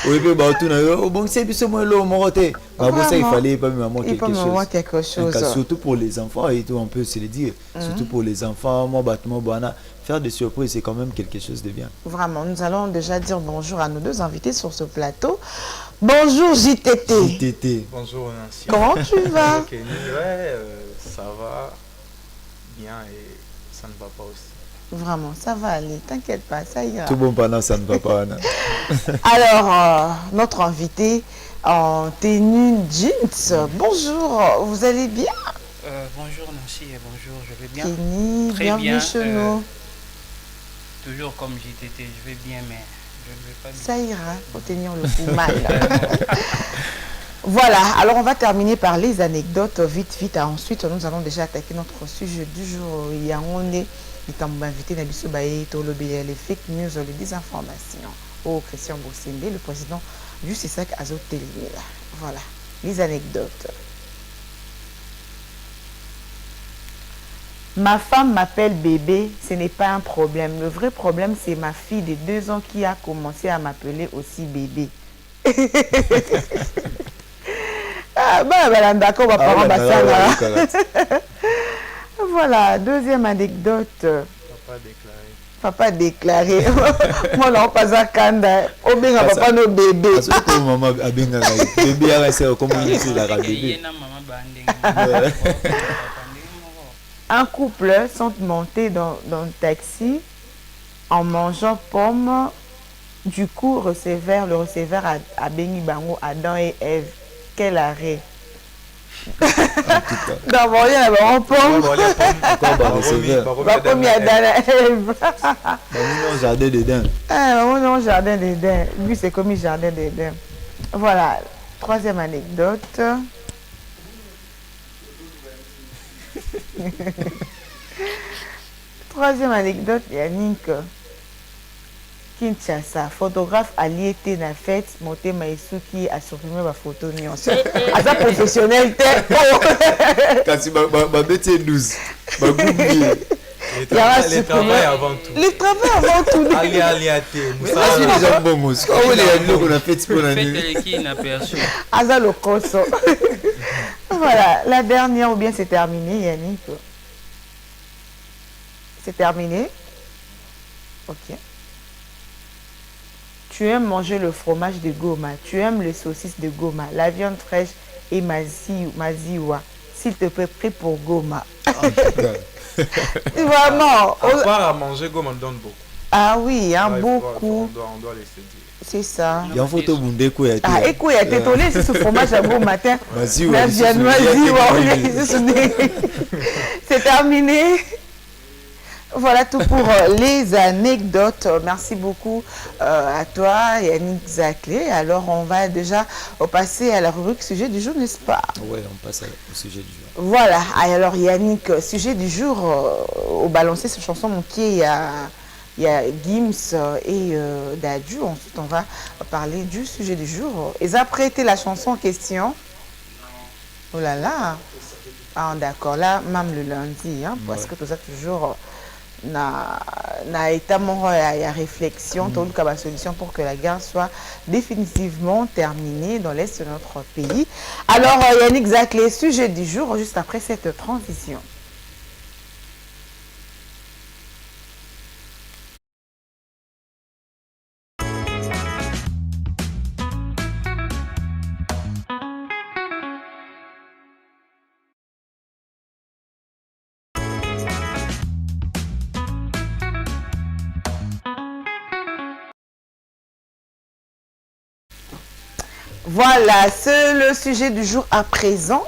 Oui mais bah tout na bon c'est plus moi le moroté. Bah bon ça il fallait pas me manquer quelque chose. Surtout pour les enfants et tout on peut se le dire. Surtout pour les enfants moi battement bana faire des surprises c'est quand même quelque chose de bien. Vraiment, nous allons déjà dire bonjour à nos deux invités sur ce plateau. Bonjour JTT. JTT. Bonjour Nancy. Comment tu vas? Ça va bien et ça ne va pas aussi. Vraiment, ça va aller, t'inquiète pas, ça ira. Tout bon pendant ça ne va pas. Alors, notre invité en tenue jeans. Bonjour, vous allez bien? Bonjour Nancy et bonjour, je vais bien. Kenny, bienvenue chez nous. Toujours comme JTT, je vais bien, mais je ne vais pas bien. Ça ira, faut tenir le coup mal. Voilà, alors on va terminer par les anecdotes vite. Ensuite, nous allons déjà attaquer notre sujet du jour. Il y a un invité les fake news, les désinformations. Au Christian Bossembe, le président du CESAC Azotélie. Voilà, les anecdotes. Ma femme m'appelle bébé, ce n'est pas un problème. Le vrai problème, c'est ma fille de 2 ans qui a commencé à m'appeler aussi bébé. D'accord, ma parent Voilà, deuxième anecdote. Papa déclaré. Moi, non, pas à Kanda. Au bien, papa, nos bébés. Maman, bébé, c'est comme on dit la bébé. Un couple sont montés dans un taxi en mangeant pomme. Du coup, le receveur a béni Bango, Adam et Ève. Quel arrêt! D'abord, il y a un pomme. Jardin d'Éden. Jardin d'Éden. Lui, c'est comme jardin d'Éden. Voilà. Troisième anecdote. Troisième anecdote, Yannick. Kinshasa, photographe allié était na fête, monté Maïsouki a supprimé ma photo nuance. À sa professionnel, quand tu m'as bêté 12, ma goubli. Les travail avant tout. Les travail avant tout. Allez, mais là, c'est les gens bons. Comment on a fait pour la nuit? Aza le coso. Voilà, la dernière ou bien c'est terminé, Yannick. C'est terminé? Ok. Tu aimes manger le fromage de Goma, tu aimes les saucisses de Goma, la viande fraîche et maziwa. S'il te plaît, prie pour Goma. Vraiment. À part à manger, Goma donne beaucoup. Ah oui, hein, beaucoup. On doit laisser dire. C'est ça. Il y a une photo de Kouya. Ah, et Kouya, t'es tollé, c'est ce fromage à bon matin. Maziwa. C'est terminé. Voilà tout pour les anecdotes. Merci beaucoup à toi, Yannick Zaclé. Alors, on va déjà passer à la rubrique sujet du jour, n'est-ce pas? Oui, on passe au sujet du jour. Voilà. Alors, Yannick, sujet du jour, au balancé cette chanson, il y a Gims et Dadju. Ensuite, on va parler du sujet du jour. Ils ont prêté la chanson en question. Oh là là. Ah, d'accord. Là, même le lundi, hein, parce que tout ça, toujours... na état moko ya réflexion tout la solution pour que la guerre soit définitivement terminée dans l'est de notre pays. Alors Yannick Zaclé, sujet du jour juste après cette transition. Voilà, c'est le sujet du jour à présent.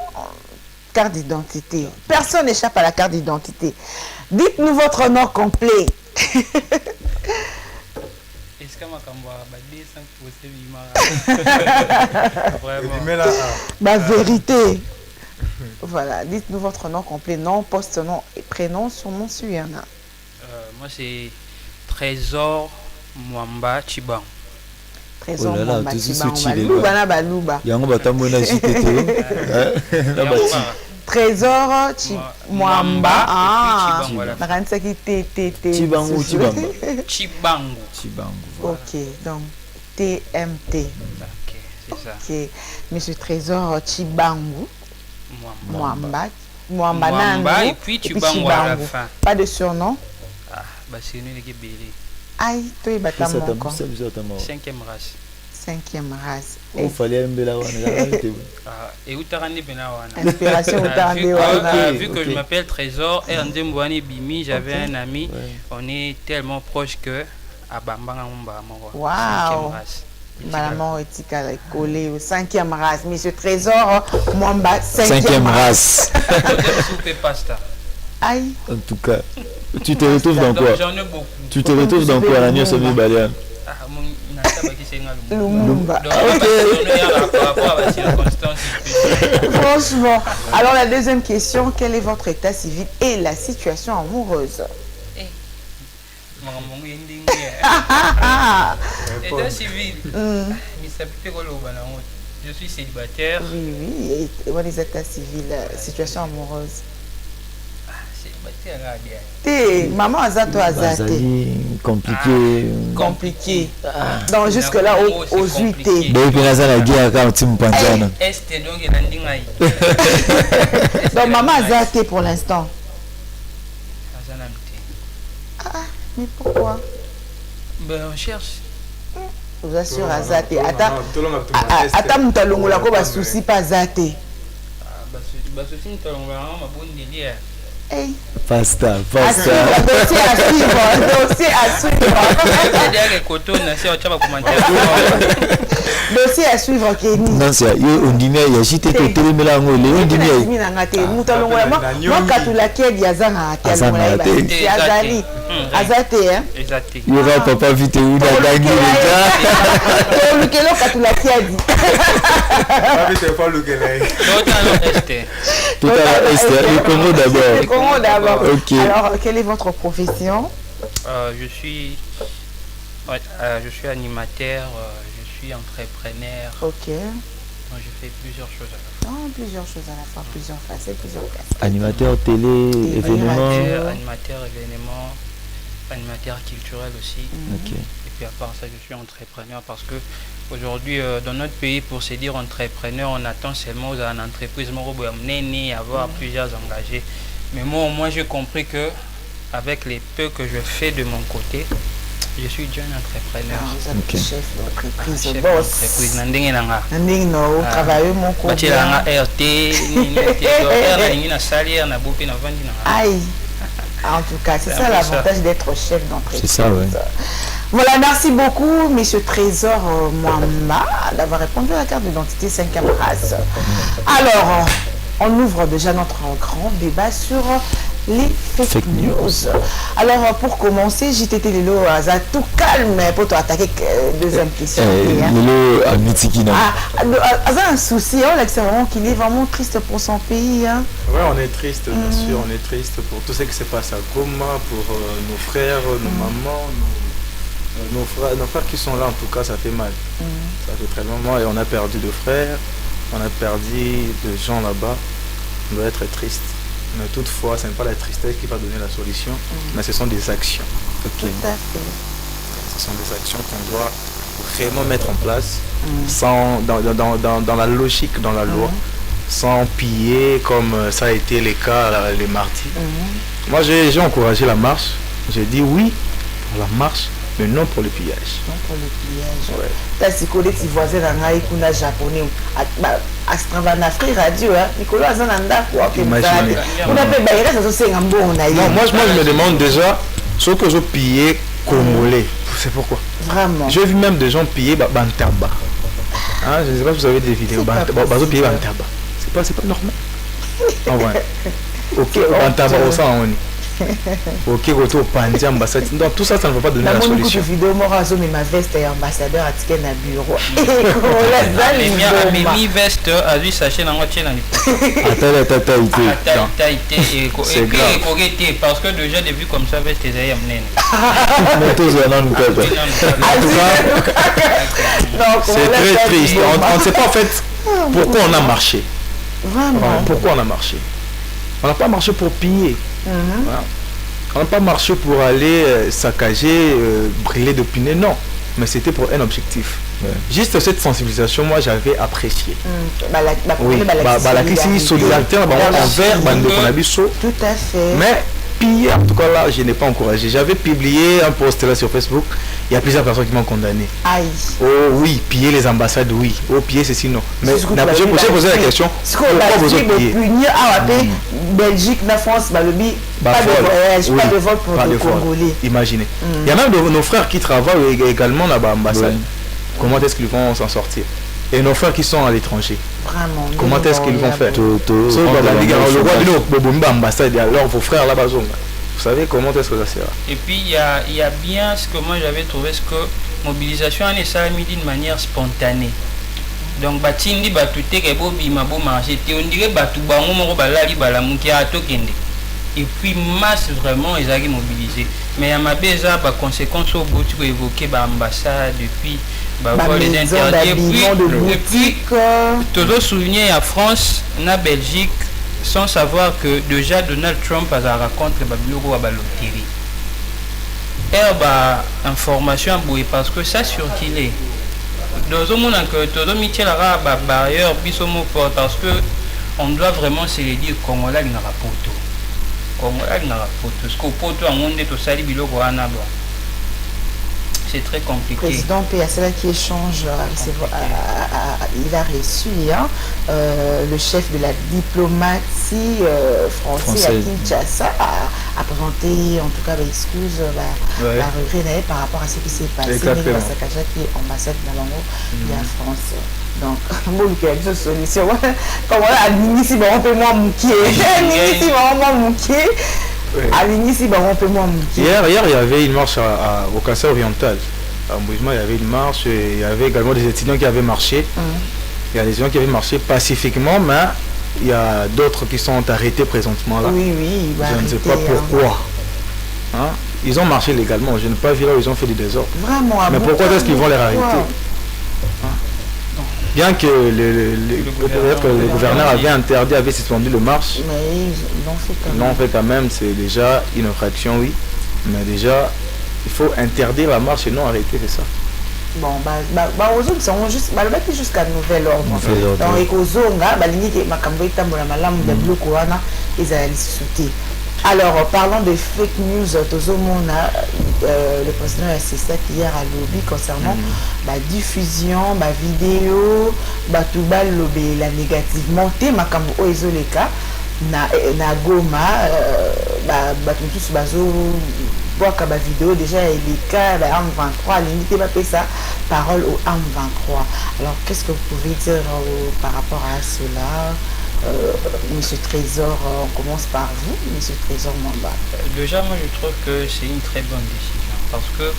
Carte d'identité. Personne n'échappe à la carte d'identité. Dites-nous votre nom complet. Est-ce que ma vérité. Voilà, dites-nous votre nom complet, nom, poste, nom et prénom, surnom, Suyana. Moi, c'est Trésor Mwamba Chiban. Trésor oh là là, Mwamba tout Chiban. Baluba. Yango batamona JTT. Trésor Mwamba. Ah, qui TTT. Chibangu. Ok, donc TMT. Ok, c'est ça. Ok, Monsieur Trésor Chibangu. Mwamba et puis Chibangu à la fin. Pas de surnom? Ah, bah c'est une équipe belée. Aïe, toi il battu mon corps. 5e race. 5e race. Il fallait un bel et où t'as rendu Inspiration vu que je m'appelle Trésor et en Dembouani Bimi, j'avais un ami. On est tellement proche que à Bambanga Mumba. Waouh. Maman Etika collé au 5e race. Monsieur Trésor Mwamba 5e race. Pasta. Aïe. En tout cas, tu te retrouves dans quoi? J'en ai beaucoup. Tu te retrouves dans quoi la nuit Somi Balian? Lumumba. Franchement. Alors la deuxième question, quel est votre état civil et la situation amoureuse? État civil. Je suis célibataire. Oui. Et what is état civil, situation amoureuse? Maman Azato Azate. Compliqué. Donc jusque là aux UT. Donc maman Azate pour l'instant. Ah, mais pourquoi? Ben on cherche. Vous assure Azate. Attends, moutalongo la ko ba souci pas Azate. Bah souci moutalongo la ma bonne délire. Hey. Fasta. Dossier à suivre. Dossier à suivre, Kenny. Non, c'est on dit mais il y a juste que téléméla ngolé, on dit mais moi katula kedi azana akali azali azate hein. Il y aura papa vite où d'agagner les gars. Le kelo katula kedi. Tout à l'heure, le Congo d'abord. Okay. Alors, quelle est votre profession? Je suis animateur, je suis entrepreneur. Ok. Donc, je fais plusieurs choses à la fois. Plusieurs choses à la fois, plusieurs facettes, plusieurs casquettes. Animateur télé, événement. Animateur événement, animateur culturel aussi. Ok. Et puis à part ça, je suis entrepreneur parce que aujourd'hui, dans notre pays, pour se dire entrepreneur, on attend seulement aux entreprises, avoir plusieurs engagés. Mais moi, au moins, j'ai compris que avec les peu que je fais de mon côté, je suis jeune entrepreneur. Chef d'entreprise, chef boss. d'entreprise. Nandingue nanga. Nandingue no, travailler mon compte. Bati nanga RT, ni na salaire na bopi na vandi nanga. Aïe. En tout cas, c'est ça l'avantage d'être chef d'entreprise. C'est ça, ouais. Voilà, merci beaucoup, Monsieur Trésor Mwamba, d'avoir répondu à la carte d'identité 5e race. Alors, on ouvre déjà notre grand débat sur les fake news. Alors, pour commencer, JTT Lelo, ça tout calme pour attaquer deuxième question. Lelo a Mitikina. Ça un souci, c'est vraiment qu'il est vraiment triste pour son pays. Hein. Oui, on est triste, bien sûr, on est triste pour tout ce qui se passe à Goma, pour nos frères, nos mamans, nos frères qui sont là, en tout cas, ça fait mal. Ça fait très mal. Et on a perdu de frères, on a perdu de gens là-bas. On doit être triste. Mais toutefois, ce n'est pas la tristesse qui va donner la solution, mais ce sont des actions. Tout à fait. Ce sont des actions qu'on doit vraiment mettre en place, sans, dans la logique, dans la loi, sans piller comme ça a été le cas les mardis. Moi, j'ai encouragé la marche. J'ai dit oui pour la marche, mais non pour le pillage. Non pour le pillage. Ouais. T'as si collé tes voisins dans un ikuna japonais. En Afrique radio, Nicolas Zananda quoi. Imaginez. On appelle Bayres, ça c'est un bon. Non, moi je me demande déjà ce que je pillais congolais. C'est pourquoi. Vraiment. J'ai vu même des gens piller Bantaba. Hein, je ne sais pas si vous avez des vidéos. Bantaba. C'est pas normal. Ah ouais. Ok, Bantaba au sang on est. Ok, retour Pandi ambassade. Donc tout ça, ça ne va pas donner la solution. Vidéo Morazo mais ma veste est ambassadeur à ticket na bureau. Mi veste a lui sachet na moitié na parce que déjà des vues comme ça veste est amené. C'est très triste. On ne sait pas en fait pourquoi on a marché. Vraiment. Pourquoi on a marché. On n'a pas marché pour piller. Voilà. On n'a pas marché pour aller saccager, brûler de punais, non. Mais c'était pour un objectif. Juste cette sensibilisation, moi j'avais apprécié. La crise solidarité envers Bando Konabiso. Tout à fait. Mais piller, en tout cas là, je n'ai pas encouragé. J'avais publié un post là sur Facebook. Il y a plusieurs personnes qui m'ont condamné. Aïe. Oh oui, piller les ambassades, oui. Oh, piller ceci, non. Mais j'ai posé la question. Pourquoi vous avez pillé Belgique, la France, pas de voyage, pas de vol pour les Congolais. Imaginez. Il y a même nos frères qui travaillent également là-bas à l'ambassade. Comment est-ce qu'ils vont s'en sortir? Et nos frères qui sont à l'étranger. Vraiment. Comment est-ce qu'ils vont faire? Alors vos frères là-bas, vous savez comment est-ce que ça sera? Et puis il y a bien ce que moi j'avais trouvé, ce que mobilisation en est mis d'une manière spontanée. Donc batindi batute ke bobi mabo marché on dirait batu bango moko balali balamuki atokende. Et puis masse vraiment ils ont mobilisé. Mais il y a ma beza ba conséquences au bout tu évoquer ba ambassade depuis les interdits et puis toujours souligner à France, na Belgique, sans savoir que déjà Donald Trump a raconté le babiloko à baloterie. Et information parce que ça circulait. Dans un monde que tout le monde a barrière parce que on doit vraiment se le dire Congolais n'a pas poto. Congolais n'a pas poto. Parce qu'au poto on monde tout ça biloko anaba. C'est très compliqué. Le président PSL qui échange, il a reçu le chef de la diplomatie française à Kinshasa a présenté en tout cas l'excuse, la regret par rapport à ce qui s'est passé. Exactement. Qui est ambassade de la France. Donc, bon, il y a une solution. Comme on a l'initie, on peut moins mouquer. L'initie, vraiment mouquer. Hier, il y avait une marche au Kassai oriental. À Mouvement, il y avait une marche. Il y avait également des étudiants qui avaient marché. Il y a des gens qui avaient marché pacifiquement, mais il y a d'autres qui sont arrêtés présentement là. Oui, je ne sais pas pourquoi. Hein? Ils ont marché légalement. Je n'ai pas vu là où ils ont fait des désordres. Vraiment. Mais pourquoi est-ce qu'ils vont les arrêter? Bien que le gouverneur avait interdit, avait suspendu le marche, mais ils l'ont fait quand même. C'est déjà une infraction, oui. Mais déjà, il faut interdire la marche et non arrêter, c'est ça. Bon, aux autres, sont juste jusqu'à nouvel ordre. Donc, aux autres, alors, parlons de fake news, le président a assisté hier à lobby concernant la diffusion, la vidéo, la négativement, na Goma, vidéo déjà les cas AM23 limité ça parole au AM23. Alors qu'est-ce que vous pouvez dire par rapport à cela? Monsieur Trésor, on commence par vous, Monsieur Trésor Mwamba. Déjà, moi je trouve que c'est une très bonne décision parce que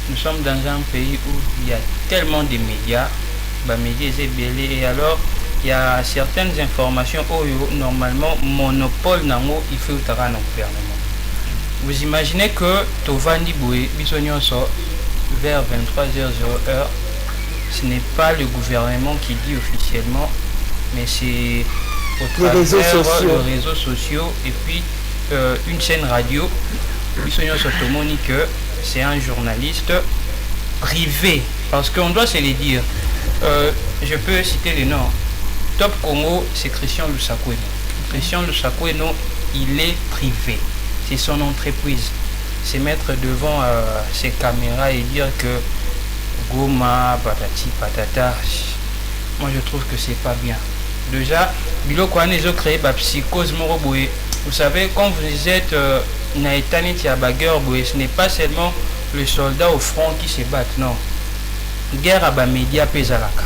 nous sommes dans un pays où il y a tellement de médias, médias et alors il y a certaines informations où normalement monopole nango il faut au gouvernement. Vous imaginez que Tovandi Boué, Bisonyoso, vers 23h00, ce n'est pas le gouvernement qui dit officiellement, mais c'est au travers des réseaux sociaux et puis une chaîne radio. Bisonyoso Tomoni que c'est un journaliste privé, parce qu'on doit se le dire. Je peux citer les noms. Top Congo, c'est Christian Lusakweno. Christian Lusakweno, il est privé. C'est son entreprise. C'est mettre devant ses caméras et dire que Goma, patati, patata. Moi, je trouve que c'est pas bien. Déjà, Biloko Anezo créé la psychose Moroboué. Vous savez, quand vous êtes Naïtani Tiabagueur, ce n'est pas seulement les soldats au front qui se battent, non. Guerre à média Pézalaka.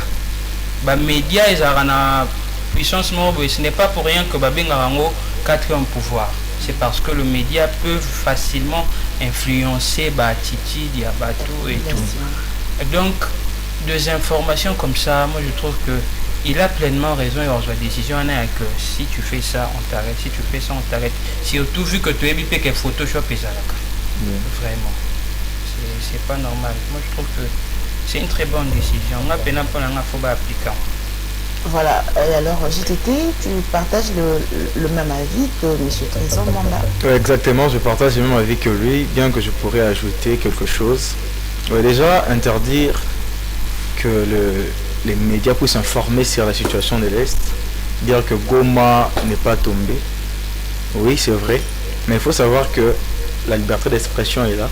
Média et la puissance mobile, ce n'est pas pour rien que Babengarango 4e pouvoir. C'est parce que le média peut facilement influencer Titi, Diabatou et tout. Donc, des informations comme ça, moi je trouve que il a pleinement raison et on a décision que si tu fais ça, on t'arrête. Si tu fais ça, on t'arrête. Surtout vu que tu es bipé que Photoshop et Zalaka. Vraiment. C'est pas normal. Moi je trouve que c'est une très bonne décision. On a peine pour appliquer. Voilà, et alors JTT, tu partages le même avis que M. Trésor Mwamba? Exactement, je partage le même avis que lui, bien que je pourrais ajouter quelque chose. Déjà, interdire que les médias puissent informer sur la situation de l'Est, dire que Goma n'est pas tombé, oui c'est vrai, mais il faut savoir que la liberté d'expression est là.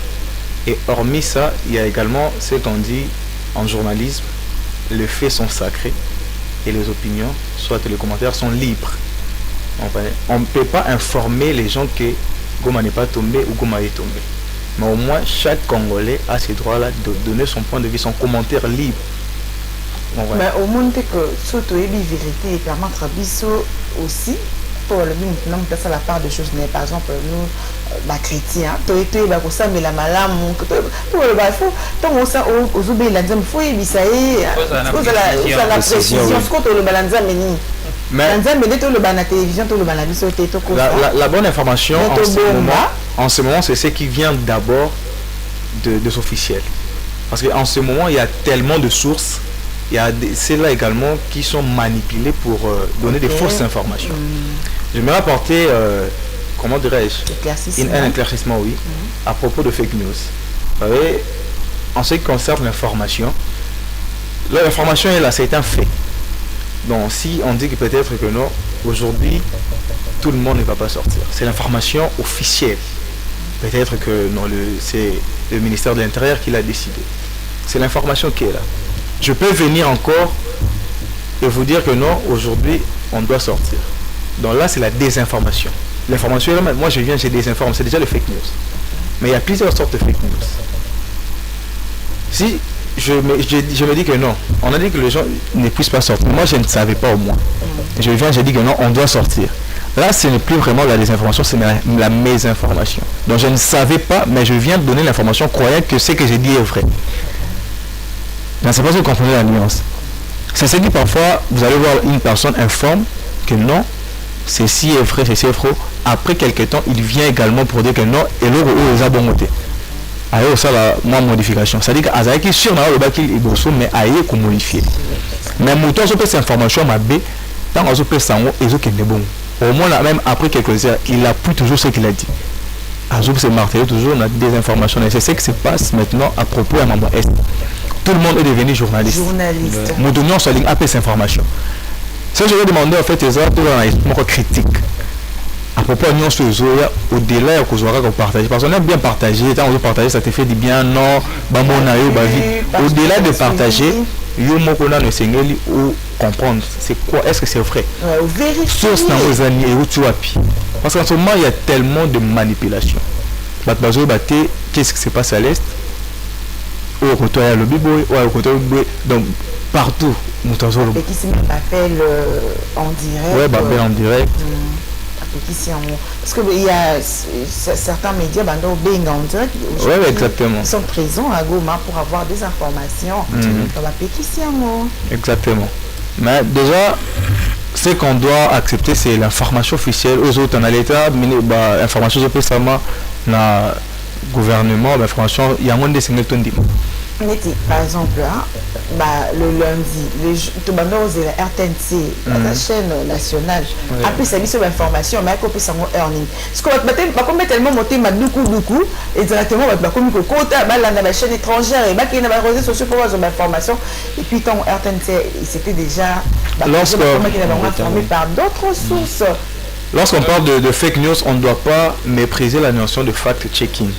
Et hormis ça, il y a également ce qu'on dit en journalisme, les faits sont sacrés et les opinions, soit les commentaires, sont libres. On ne peut pas informer les gens que Goma n'est pas tombé ou Goma est tombé. Mais au moins, chaque Congolais a ce droit-là de donner son point de vue, son commentaire libre. Mais au monde que surtout la vérité et permettre à Bisso aussi pour le même ça la part de choses. Mais par exemple nous chrétiens tu es ça mais la malam pour le bafou tant on ça aux oubli la dame faut ça la précision quand le balanza mais le télévision tout le balanza la bonne information en ce moment c'est ce qui vient d'abord de officiels parce qu'en ce moment il y a tellement de sources. Il y a celles-là également qui sont manipulées pour donner des fausses informations. J'aimerais apporter, comment dirais-je, un éclaircissement, oui, à propos de fake news. Vous savez, en ce qui concerne l'information est là, c'est un fait. Donc si on dit que peut-être que non, aujourd'hui, tout le monde ne va pas sortir. C'est l'information officielle. Peut-être que non, c'est le ministère de l'Intérieur qui l'a décidé. C'est l'information qui est là. Je peux venir encore et vous dire que non, aujourd'hui, on doit sortir. Donc là, c'est la désinformation. L'information, moi je viens, j'ai désinforme, c'est déjà le fake news. Mais il y a plusieurs sortes de fake news. Si je me dis que non, on a dit que les gens ne puissent pas sortir. Moi, je ne savais pas au moins. Je viens, j'ai dit que non, on doit sortir. Là, ce n'est plus vraiment la désinformation, c'est la mésinformation. Donc je ne savais pas, mais je viens de donner l'information croyant que ce que j'ai dit est vrai. Je ne sais pas si vous comprenez la nuance. C'est ce qui parfois, vous allez voir une personne informe que non, ceci est vrai, ceci est faux. Après quelques temps, il vient également pour dire que non, et l'autre est bon côté. Alors ça la moins modification. C'est-à-dire qu'Azaï qui sur le bas qu'il est bosso, mais aïe qu'on modifie. Mais mouton je peux cette information ma B, tant qu'on peut s'en et qui est bon. Au moins là, même après quelques heures, il appuie toujours ce qu'il a dit. Azou c'est martelé toujours, on a des informations. Et c'est ce qui se passe maintenant à propos à Mamba Est. Tout le monde est devenu journaliste. Nous donnons sur ligne après cette information. Ça, je vais demander en fait, une critique. À propos de nous, au-delà de partager. Parce qu'on a bien partagé, quand on veut partager, ça te fait du bien, non, au-delà de partager, ou comprendre c'est quoi, est-ce que c'est vrai. Source dans vos années et où tu appuies. Parce qu'en ce moment, il y a tellement de manipulation. Qu'est-ce qui se passe à l'Est? Au côté de l'Obiboy, donc partout, Moutazolo. Et qui m'appelle en direct. Ouais, m'appelle en direct. Parce qu'il y a certains médias en direct exactement. Qui sont présents à Goma pour avoir des informations. Exactement. Mais déjà, ce qu'on doit accepter, c'est l'information officielle. Aux autres, on a l'État, l'information spécialement dans le gouvernement, l'information, il y a moins de signes de par exemple, le lundi, la RTNC, la chaîne nationale, après ça sur l'information, mais après ça earning. Parce qu'on va tellement monter beaucoup et directement on va comme côté la chaîne étrangère et qui n'a pas réseaux sociaux pour avoir l'information et puis quand RTNC c'était déjà informé par d'autres sources. Lorsqu'on parle de fake news, on ne doit pas mépriser la notion de fact-checking.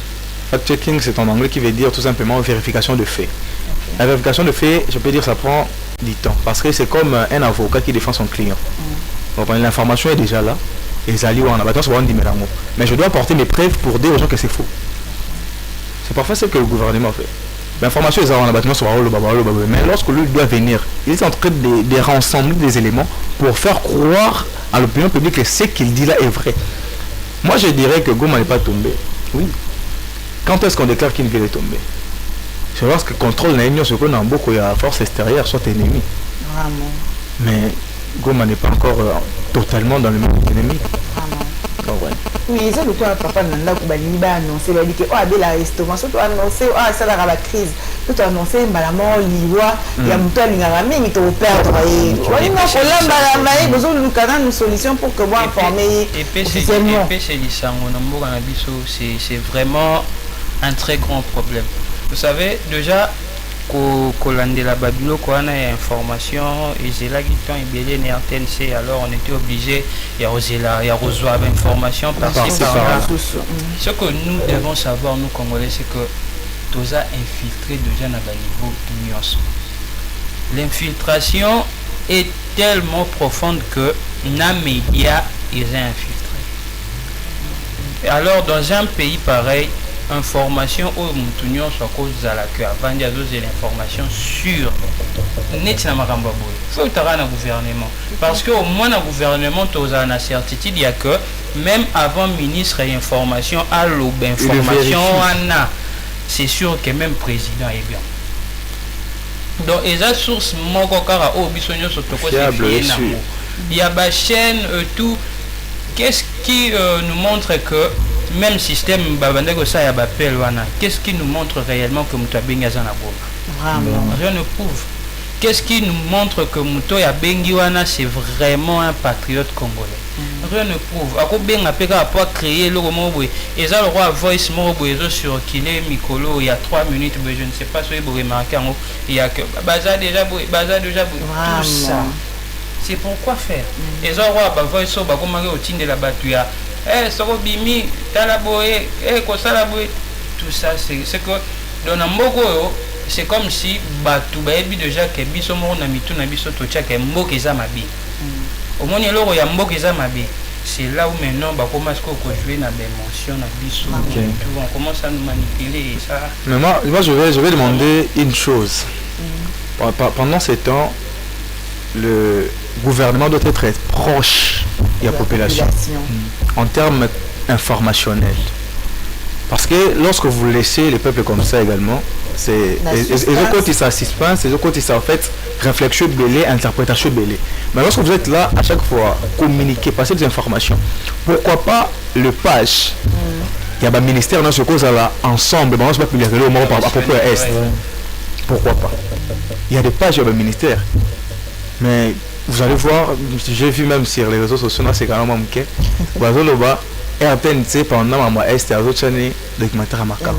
Fact-checking, c'est en anglais qui veut dire tout simplement vérification de faits. La vérification de faits, je peux dire, ça prend du temps. Parce que c'est comme un avocat qui défend son client. Donc l'information est déjà là. Et mais je dois apporter mes preuves pour dire aux gens que c'est faux. C'est parfois ce que le gouvernement fait. L'information est là, mais lorsque lui doit venir, il est en train de rassembler des éléments pour faire croire à l'opinion publique que ce qu'il dit là est vrai. Moi, je dirais que Goma n'est pas tombé. Oui. Quand est-ce qu'on déclare qu'une ville est tombée? C'est lorsque contrôle l'union, ce qu'on a beaucoup, il y a force extérieure, soit ennemi. Vraiment. Mais Goma n'est pas encore totalement dans le même ennemi. Vraiment. Oui, c'est le cas papa Nanda Koubaliba annoncé, il a dit que la restauration, surtout annoncé, ça va la crise. Tout annoncé, malamment, l'Iwa, il y a Mouton Lingarami, il faut perdre. Et nous avons une solution pour que vous informez officiellement. C'est vraiment un très grand problème. Vous savez, déjà, la Babylone, quand on a information, et là qui sont ibélés RTNC, alors on était obligé de recevoir l'information par là. Ce que nous devons savoir, nous Congolais, c'est que tout a infiltré déjà dans le niveau d'union. L'infiltration est tellement profonde que nos médias ils ont infiltré. Et alors, dans un pays pareil, information au Moutunion soit cause de la queue avant de l'information sur net na makambo boy faut utara na gouvernement parce que au moins na gouvernement toza na certitude il y a que même avant ministre d'information à l'aube information ana c'est sûr que même président est bien donc eza source moko kara o bisonyo sotoko c'est fiable il y a ba chaîne tout qu'est-ce qui nous montre que même système qu'est-ce qui nous montre réellement que Mouto Bengi Azana rien ne prouve. Qu'est-ce qui nous montre que Mouto Bengi Wana c'est vraiment un patriote congolais? Rien ne prouve. Ako Benga Peka a créé le Romobwe. Et ça le roi voice Morobwe sur Kile Mikolo il y a 3 minutes, mais je ne sais pas si vous remarquez il y a que Baza déjà tout ça. C'est pourquoi faire. Et ça le roi voice sur Bakomari au Tine de la Batuya. Sorobimi, Talaboé, Kosalaboé, tout ça, c'est que dans un mogo, c'est comme si Batoubabi déjà que Bissomo Namitu Nabiso Tocha que Mbokeza Mabi. Au moins, il y a Mbokeza Mabi. C'est là où maintenant, comment est-ce qu'on peut jouer dans des mentions, on commence à nous manipuler et ça. Mais moi je vais demander une chose. Pendant ces temps, le gouvernement doit être proche de la population en termes informationnels. Parce que lorsque vous laissez les peuples comme ça également, c'est les côtés ça suspense, c'est les côtés ça en fait réflexion belée, interprétation belée. Mais lorsque vous êtes là à chaque fois communiquer, passer des informations, pourquoi pas le page il y a un ministère dans ce cause là ensemble, on va publier au moment à propos de Est. Pourquoi pas? Il y a des pages il y a un ministère. Mais vous allez voir, j'ai vu même sur les réseaux sociaux, c'est quand même ok. Et à peine, tu sais, pendant ma est, il y a d'autres chaînes documentaires à Makam.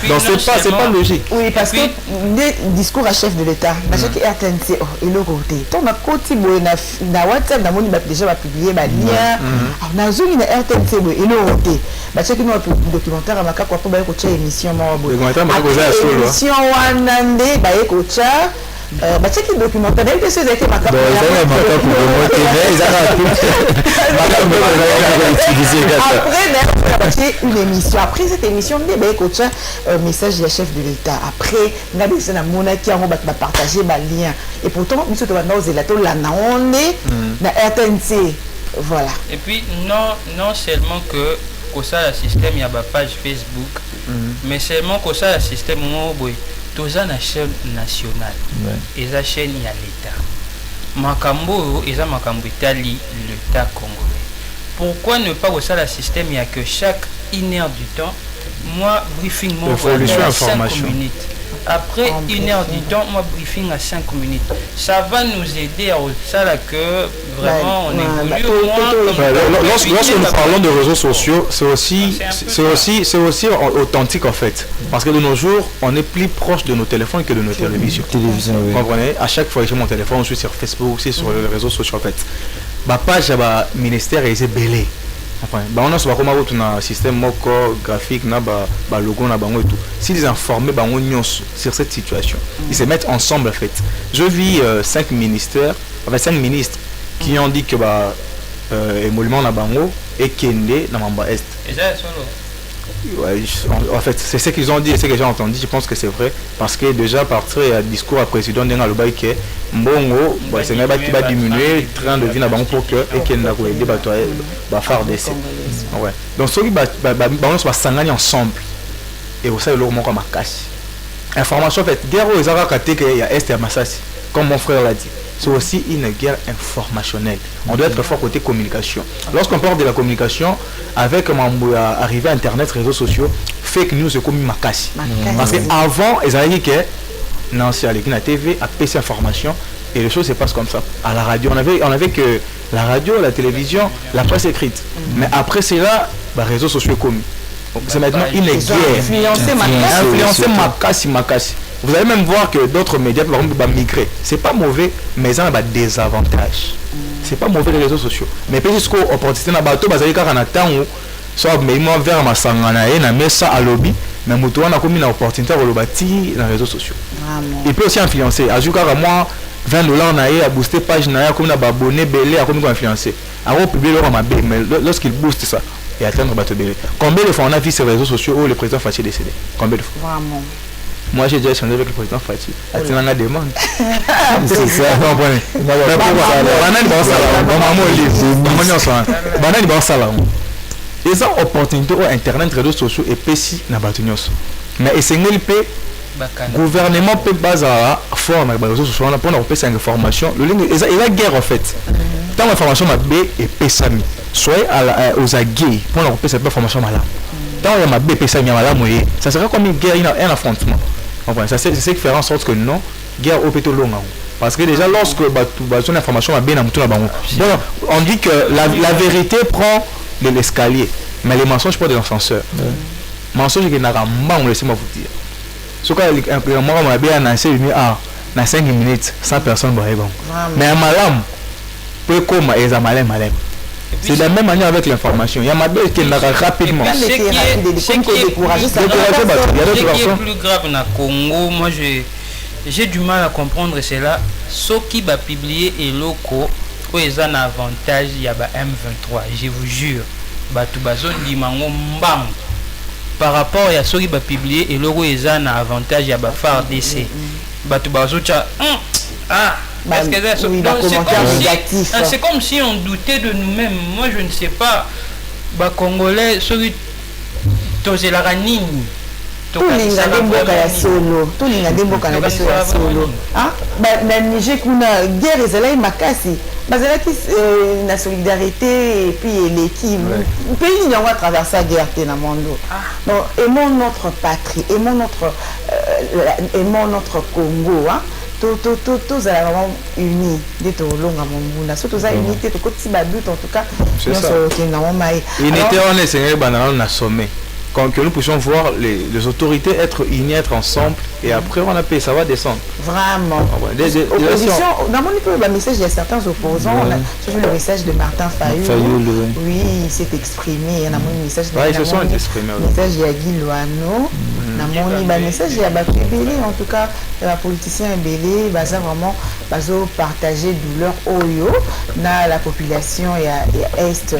Donc c'est pas logique. Oui, parce que des discours à chef de l'État, parce que RTNC et le côté. Ton ma côté na WhatsApp na moni déjà publier ba lien. Na zone na RTNC et le côté. Parce que nous documentaire à Makam quoi pour ba ko cha émission mo bo. Documentaire ma ko za solo. Émission wanande ba ko cha bah tu sais qui documentaire que c'est été ma après une émission après cette émission message du chef de l'État après on a des monaki on va partager ma lien et pourtant nous sommes dans la on est na RTNC voilà et puis non seulement que ça le système il y a ma page Facebook mais seulement que ça le système tous la chaîne nationale et la chaîne il y a l'État makambo et ça makambo Italie l'État congolais pourquoi ne pas ça le système il y a que chaque 1 heure du temps moi briefing moi 5 minutes après 1 heure du temps moi briefing à 5 minutes ça va nous aider à ça là que vraiment on évolue au moins lorsque nous parlons de réseaux sociaux c'est aussi authentique en fait parce que de nos jours on est plus proche de nos téléphones que de nos télévisions vous comprenez à chaque fois que j'ai mon téléphone je suis sur Facebook aussi sur les réseaux sociaux en fait ma page à ministère est belé enfin on a souvent comme un système graphique na logo na bango et tout s'ils informés sur cette situation ils se mettent ensemble en fait je vis 5 ministères enfin 5 ministres qui ont dit que émolument na bango et kende na mamba est ouais, en fait c'est ce qu'ils ont dit et ce que j'ai entendu je pense que c'est vrai parce que déjà partir à discours à président denga loba que mbongo c'est même va diminuer train de vie na bango pour que et kenda ko aider ba faire d'essai ouais donc ceux qui on va s'engager ensemble et vous savez le mot comme cash information en fait guerre aux araka que il y a est à Masasi comme mon frère l'a dit c'est aussi une guerre informationnelle. On doit être fort côté communication. Lorsqu'on parle de la communication, avec arrivée à Internet, réseaux sociaux, fake news c'est comme makasi. Parce qu'avant, ils avaient dit que Nancy à la TV a PC information et les choses se passent comme ça. À la radio, on avait que la radio, la télévision, la presse écrite. Mais après cela, réseaux sociaux commis. C'est maintenant une guerre. Influencer makasi. Vous allez même voir que d'autres médias vont migrer. C'est pas mauvais, mais ça a des avantages. C'est pas mauvais les réseaux sociaux. Mais puis jusqu'au opportunité na bateau, bazali kaka na tango, soit mais moi vers ma sangana et na messa à lobby, mais mutu wana komi na opportunité pour le bâti dans les réseaux sociaux. Il peut aussi influencer. Ajuka moi $20 na à booster page na ya comme na abonné belé à comme influencer. Alors publier leur ma mais lorsqu'il booste ça et atteindre bateau belé. Combien de fois on a vu ces réseaux sociaux où le président Fachi décédé? Combien de fois? Vraiment. Moi j'ai déjà échangé avec le président Fachi. C'est la demande. C'est ça, vous comprenez. Ils ont opportunité au internet, réseaux sociaux et PC na batunios. Mais et c'est le gouvernement peut baser fort dans les réseaux sociaux pour nous passer information. Il y a guerre en fait. Tant l'information m'a B et pesami. Soit aux aguets pour nous passer cette information malade. Tant il y a ma B pesami malade ça sera comme une guerre, un affrontement. Enfin, ça c'est ce qui fait en sorte que non, guerre au pétrole long. Parce que déjà lorsque son information va bien on dit que la vérité prend de l'escalier, mais les mensonges prennent de l'ascenseur. Mensonge qui n'a pas laissez-moi vous dire. Ce que moi on a bien annoncé dans 5 minutes 100 personnes bon. Mais un malam peut comme les malin. C'est de la même manière avec l'information. Il y a ma belle qui est rapidement. Ce qui est plus grave dans le Congo, moi j'ai du mal à comprendre cela. Ce qui va publier est loco, où ils ont un avantage, il y a M23. Je vous jure, par rapport à ce qui va publier et logo ils ont un avantage, il y a FARDC. C'est comme si on doutait de nous-mêmes. Moi je ne sais pas. Congolais, celui de la ranine. Tout le monde est solo. Tout le monde est solo. Ah, ben Niger kuna guerre ezala makasi. Bazala qui na solidarité et puis l'équipe. Le pays n'a pas traversé la guerre dans le monde. Donc aimons notre patrie, aimons notre Congo, hein. Tous allons unis des tolonga mon surtout ça unité tout côté badoute en tout cas c'est ça unité on est c'est un sommet quand que nous puissions voir les autorités être unis être ensemble et après on a payé ça va descendre vraiment l'opposition dans mon message il y a certains opposants on a toujours le message de Martin Fayulu oui il s'est exprimé il y a un message de ils se sont exprimés message de Guy Loano Namoni ba message ya ba belé en tout cas la politicien belé baza vraiment bazo partager douleur oyo na la population ya est.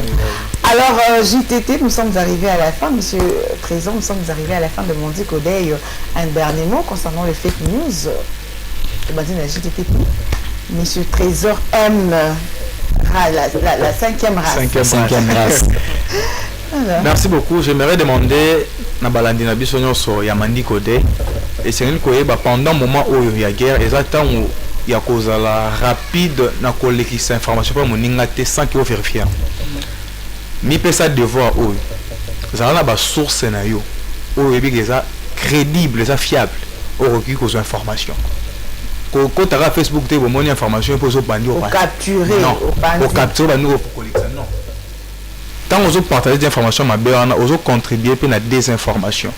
Alors JTT, nous sommes arrivés à la fin, monsieur Trésor, nous sommes arrivés à la fin de Mondi Kodey. Un dernier mot concernant les fake news. JTT, monsieur Trésor aime la cinquième race. Cinquième race. Merci beaucoup. J'aimerais demander na balandi na biso nyonso ya Mondi Kodey et c'est une koyeba pendant moment où il y a guerre exactement il y a cause la rapide na kolekisa information pour moninga te sans qu'il vérifier. Mi pesa devoir ou ça na ba source na yo ou ebi ça crédible ça fiable au recueil cause information. Quand tu as Facebook tu as monnaie information pour bandi au capturer au capturer nous pour collecter non. Tant aux autres partager des informations ma belle on a contribuer pour la désinformation.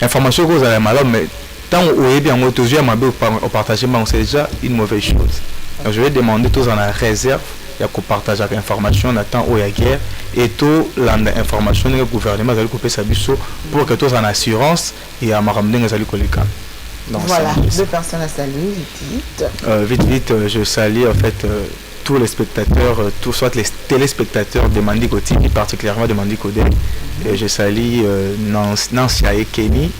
Information que vous avez malade mais tant où est bien on toujours ma belle au partager mais c'est déjà une mauvaise chose. Donc je vais demander tous en la réserve il y a qu'on partage l'information on attend où il y a guerre et tout l'information le gouvernement va couper sa biseau pour que tous en assurance et à maramener les alliés collègues. Voilà, deux personnes à saluer, vite, je salue en fait tous les spectateurs, soit les téléspectateurs de Mondi Kodey, particulièrement de Mondi Kodey. Je salue Nancy et Kenny,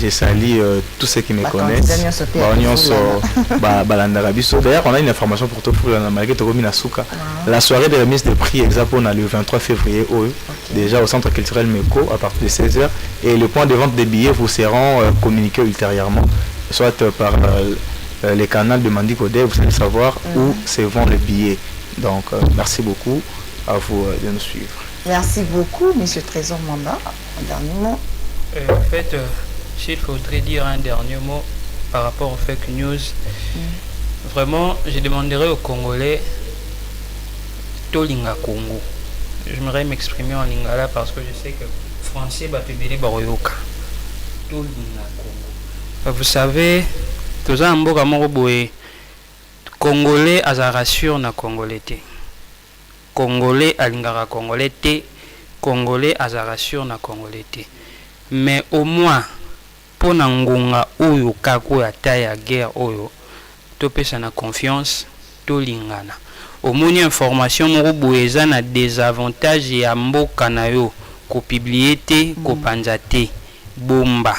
je salue tous ceux qui me connaissent. D'ailleurs, on a une information pour tout pour la Souka. La soirée de remise de prix exactement le 23 février, déjà au centre culturel Meko à partir de 16h. Et le point de vente des billets vous seront communiqués ultérieurement, soit par les canaux de Mondi Kodey, vous allez savoir où se vendent les billets. Donc, merci beaucoup à vous de nous suivre. Merci beaucoup, monsieur Trésor Manda. Un dernier mot. En fait, s'il faudrait dire un dernier mot par rapport aux fake news, vraiment, je demanderais aux Congolais Tolinga Congo. J'aimerais m'exprimer en lingala parce que je sais que français batubili baroyoka. Tolinga Congo. Vous savez, tous en mboka moko boye Congolais aza rassure na Congolais te. Congolais alingara Congolais te. Congolais aza rassure na Congolais te. Mais au moins pour ngonga oyo kako ya taille guerre oyo topesa na confiance tolingana omoni information moko boeza na désavantage ya mboka na yo ko publier te ko panza te bomba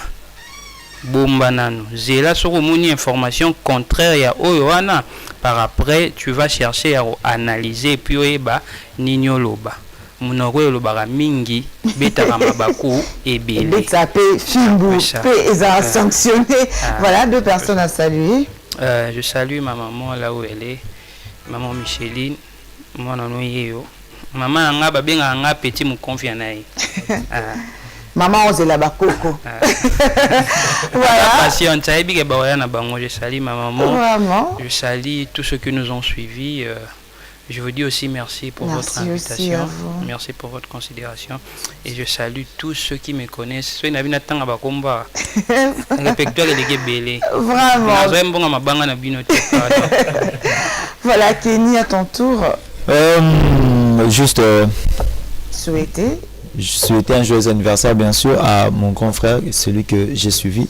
nano zela soko omoni information contraire ya oyo wana par après tu vas chercher à analyser puis oyeba nini oloba munoko lobaka mingi betaka mabaku ebele betape fimbu pe eza sanctionné. Voilà, deux personnes à saluer. Je salue ma maman là où elle est, maman Micheline, mon nom yeo. Maman nga babenga nga petit mu confiant nae. Maman ozela bakoko. Voilà. Patiente, ça ebi ke ba na bango. Je salue ma maman. Je salue tous ceux qui nous ont suivis. Je vous dis aussi merci pour votre invitation. Merci pour votre considération. Et je salue tous ceux qui me connaissent. Vraiment. Voilà, Kenny, à ton tour. Juste souhaiter un joyeux anniversaire, bien sûr, à mon grand frère, celui que j'ai suivi.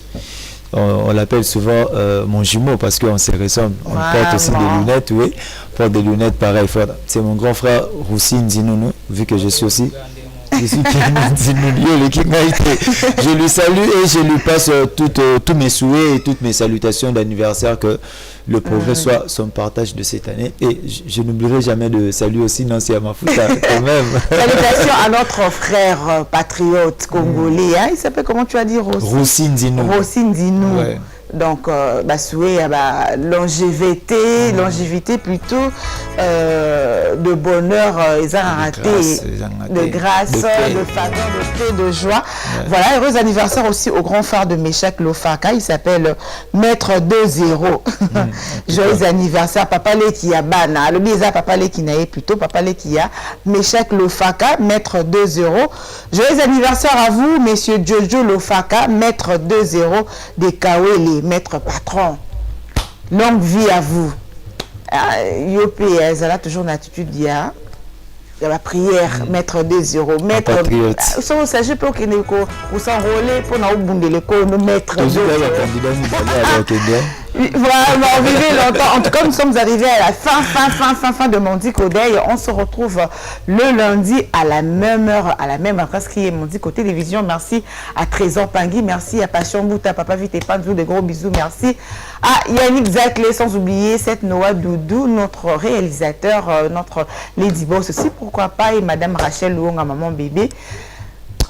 On l'appelle souvent mon jumeau parce qu'on se ressemble. On porte aussi des lunettes, oui. On porte des lunettes pareil. C'est mon grand frère Roussine Zinounou, vu que je suis aussi. Je suis je lui salue et je lui passe tous mes souhaits et toutes mes salutations d'anniversaire, que le progrès soit son partage de cette année. Et je n'oublierai jamais de saluer aussi Nancy Amafuta quand même. Salutations à notre frère patriote congolais. Il s'appelle, comment tu as dit, Roussine Zinou. Roussine Zinou. Ouais. Donc, souhait longévité plutôt, de bonheur, de grâce, de faveur, de paix, de joie. Ouais. Voilà, heureux anniversaire aussi au grand frère de Meshach Lofaka. Il s'appelle Maître 2-0. Joyeux anniversaire, Papa Lekia Bana. Le bizarre, Papa Lekinae plutôt, Papa Lekia. Meshach Lofaka, Maître 2-0. Joyeux anniversaire à vous, Messieurs Jojo Lofaka, Maître 2-0 des Kaweli. Maître patron, longue vie à vous. Yopé, elle a toujours une attitude d'IA. Il y a la prière, mettre des euros, mettre. Ça, vous savez, pour qu'il vous s'enrôler pour nous mettre. Voilà, vivez longtemps. En tout cas, nous sommes arrivés à la fin de Mondi Kodeil. On se retrouve le lundi à la même heure, à la même adresse qui est Mondi Côté Télévision. Merci à Trésor Pangui, merci à Passion Bouta, Papa Vite et Panzou, de gros bisous. Merci à Yannick Zaclé, sans oublier cette Noah Doudou, notre réalisateur, notre Lady Boss aussi, pourquoi pas, et Madame Rachel Louonga, maman bébé.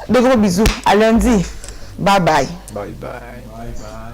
De gros bisous. À lundi. Bye bye. Bye bye. Bye bye.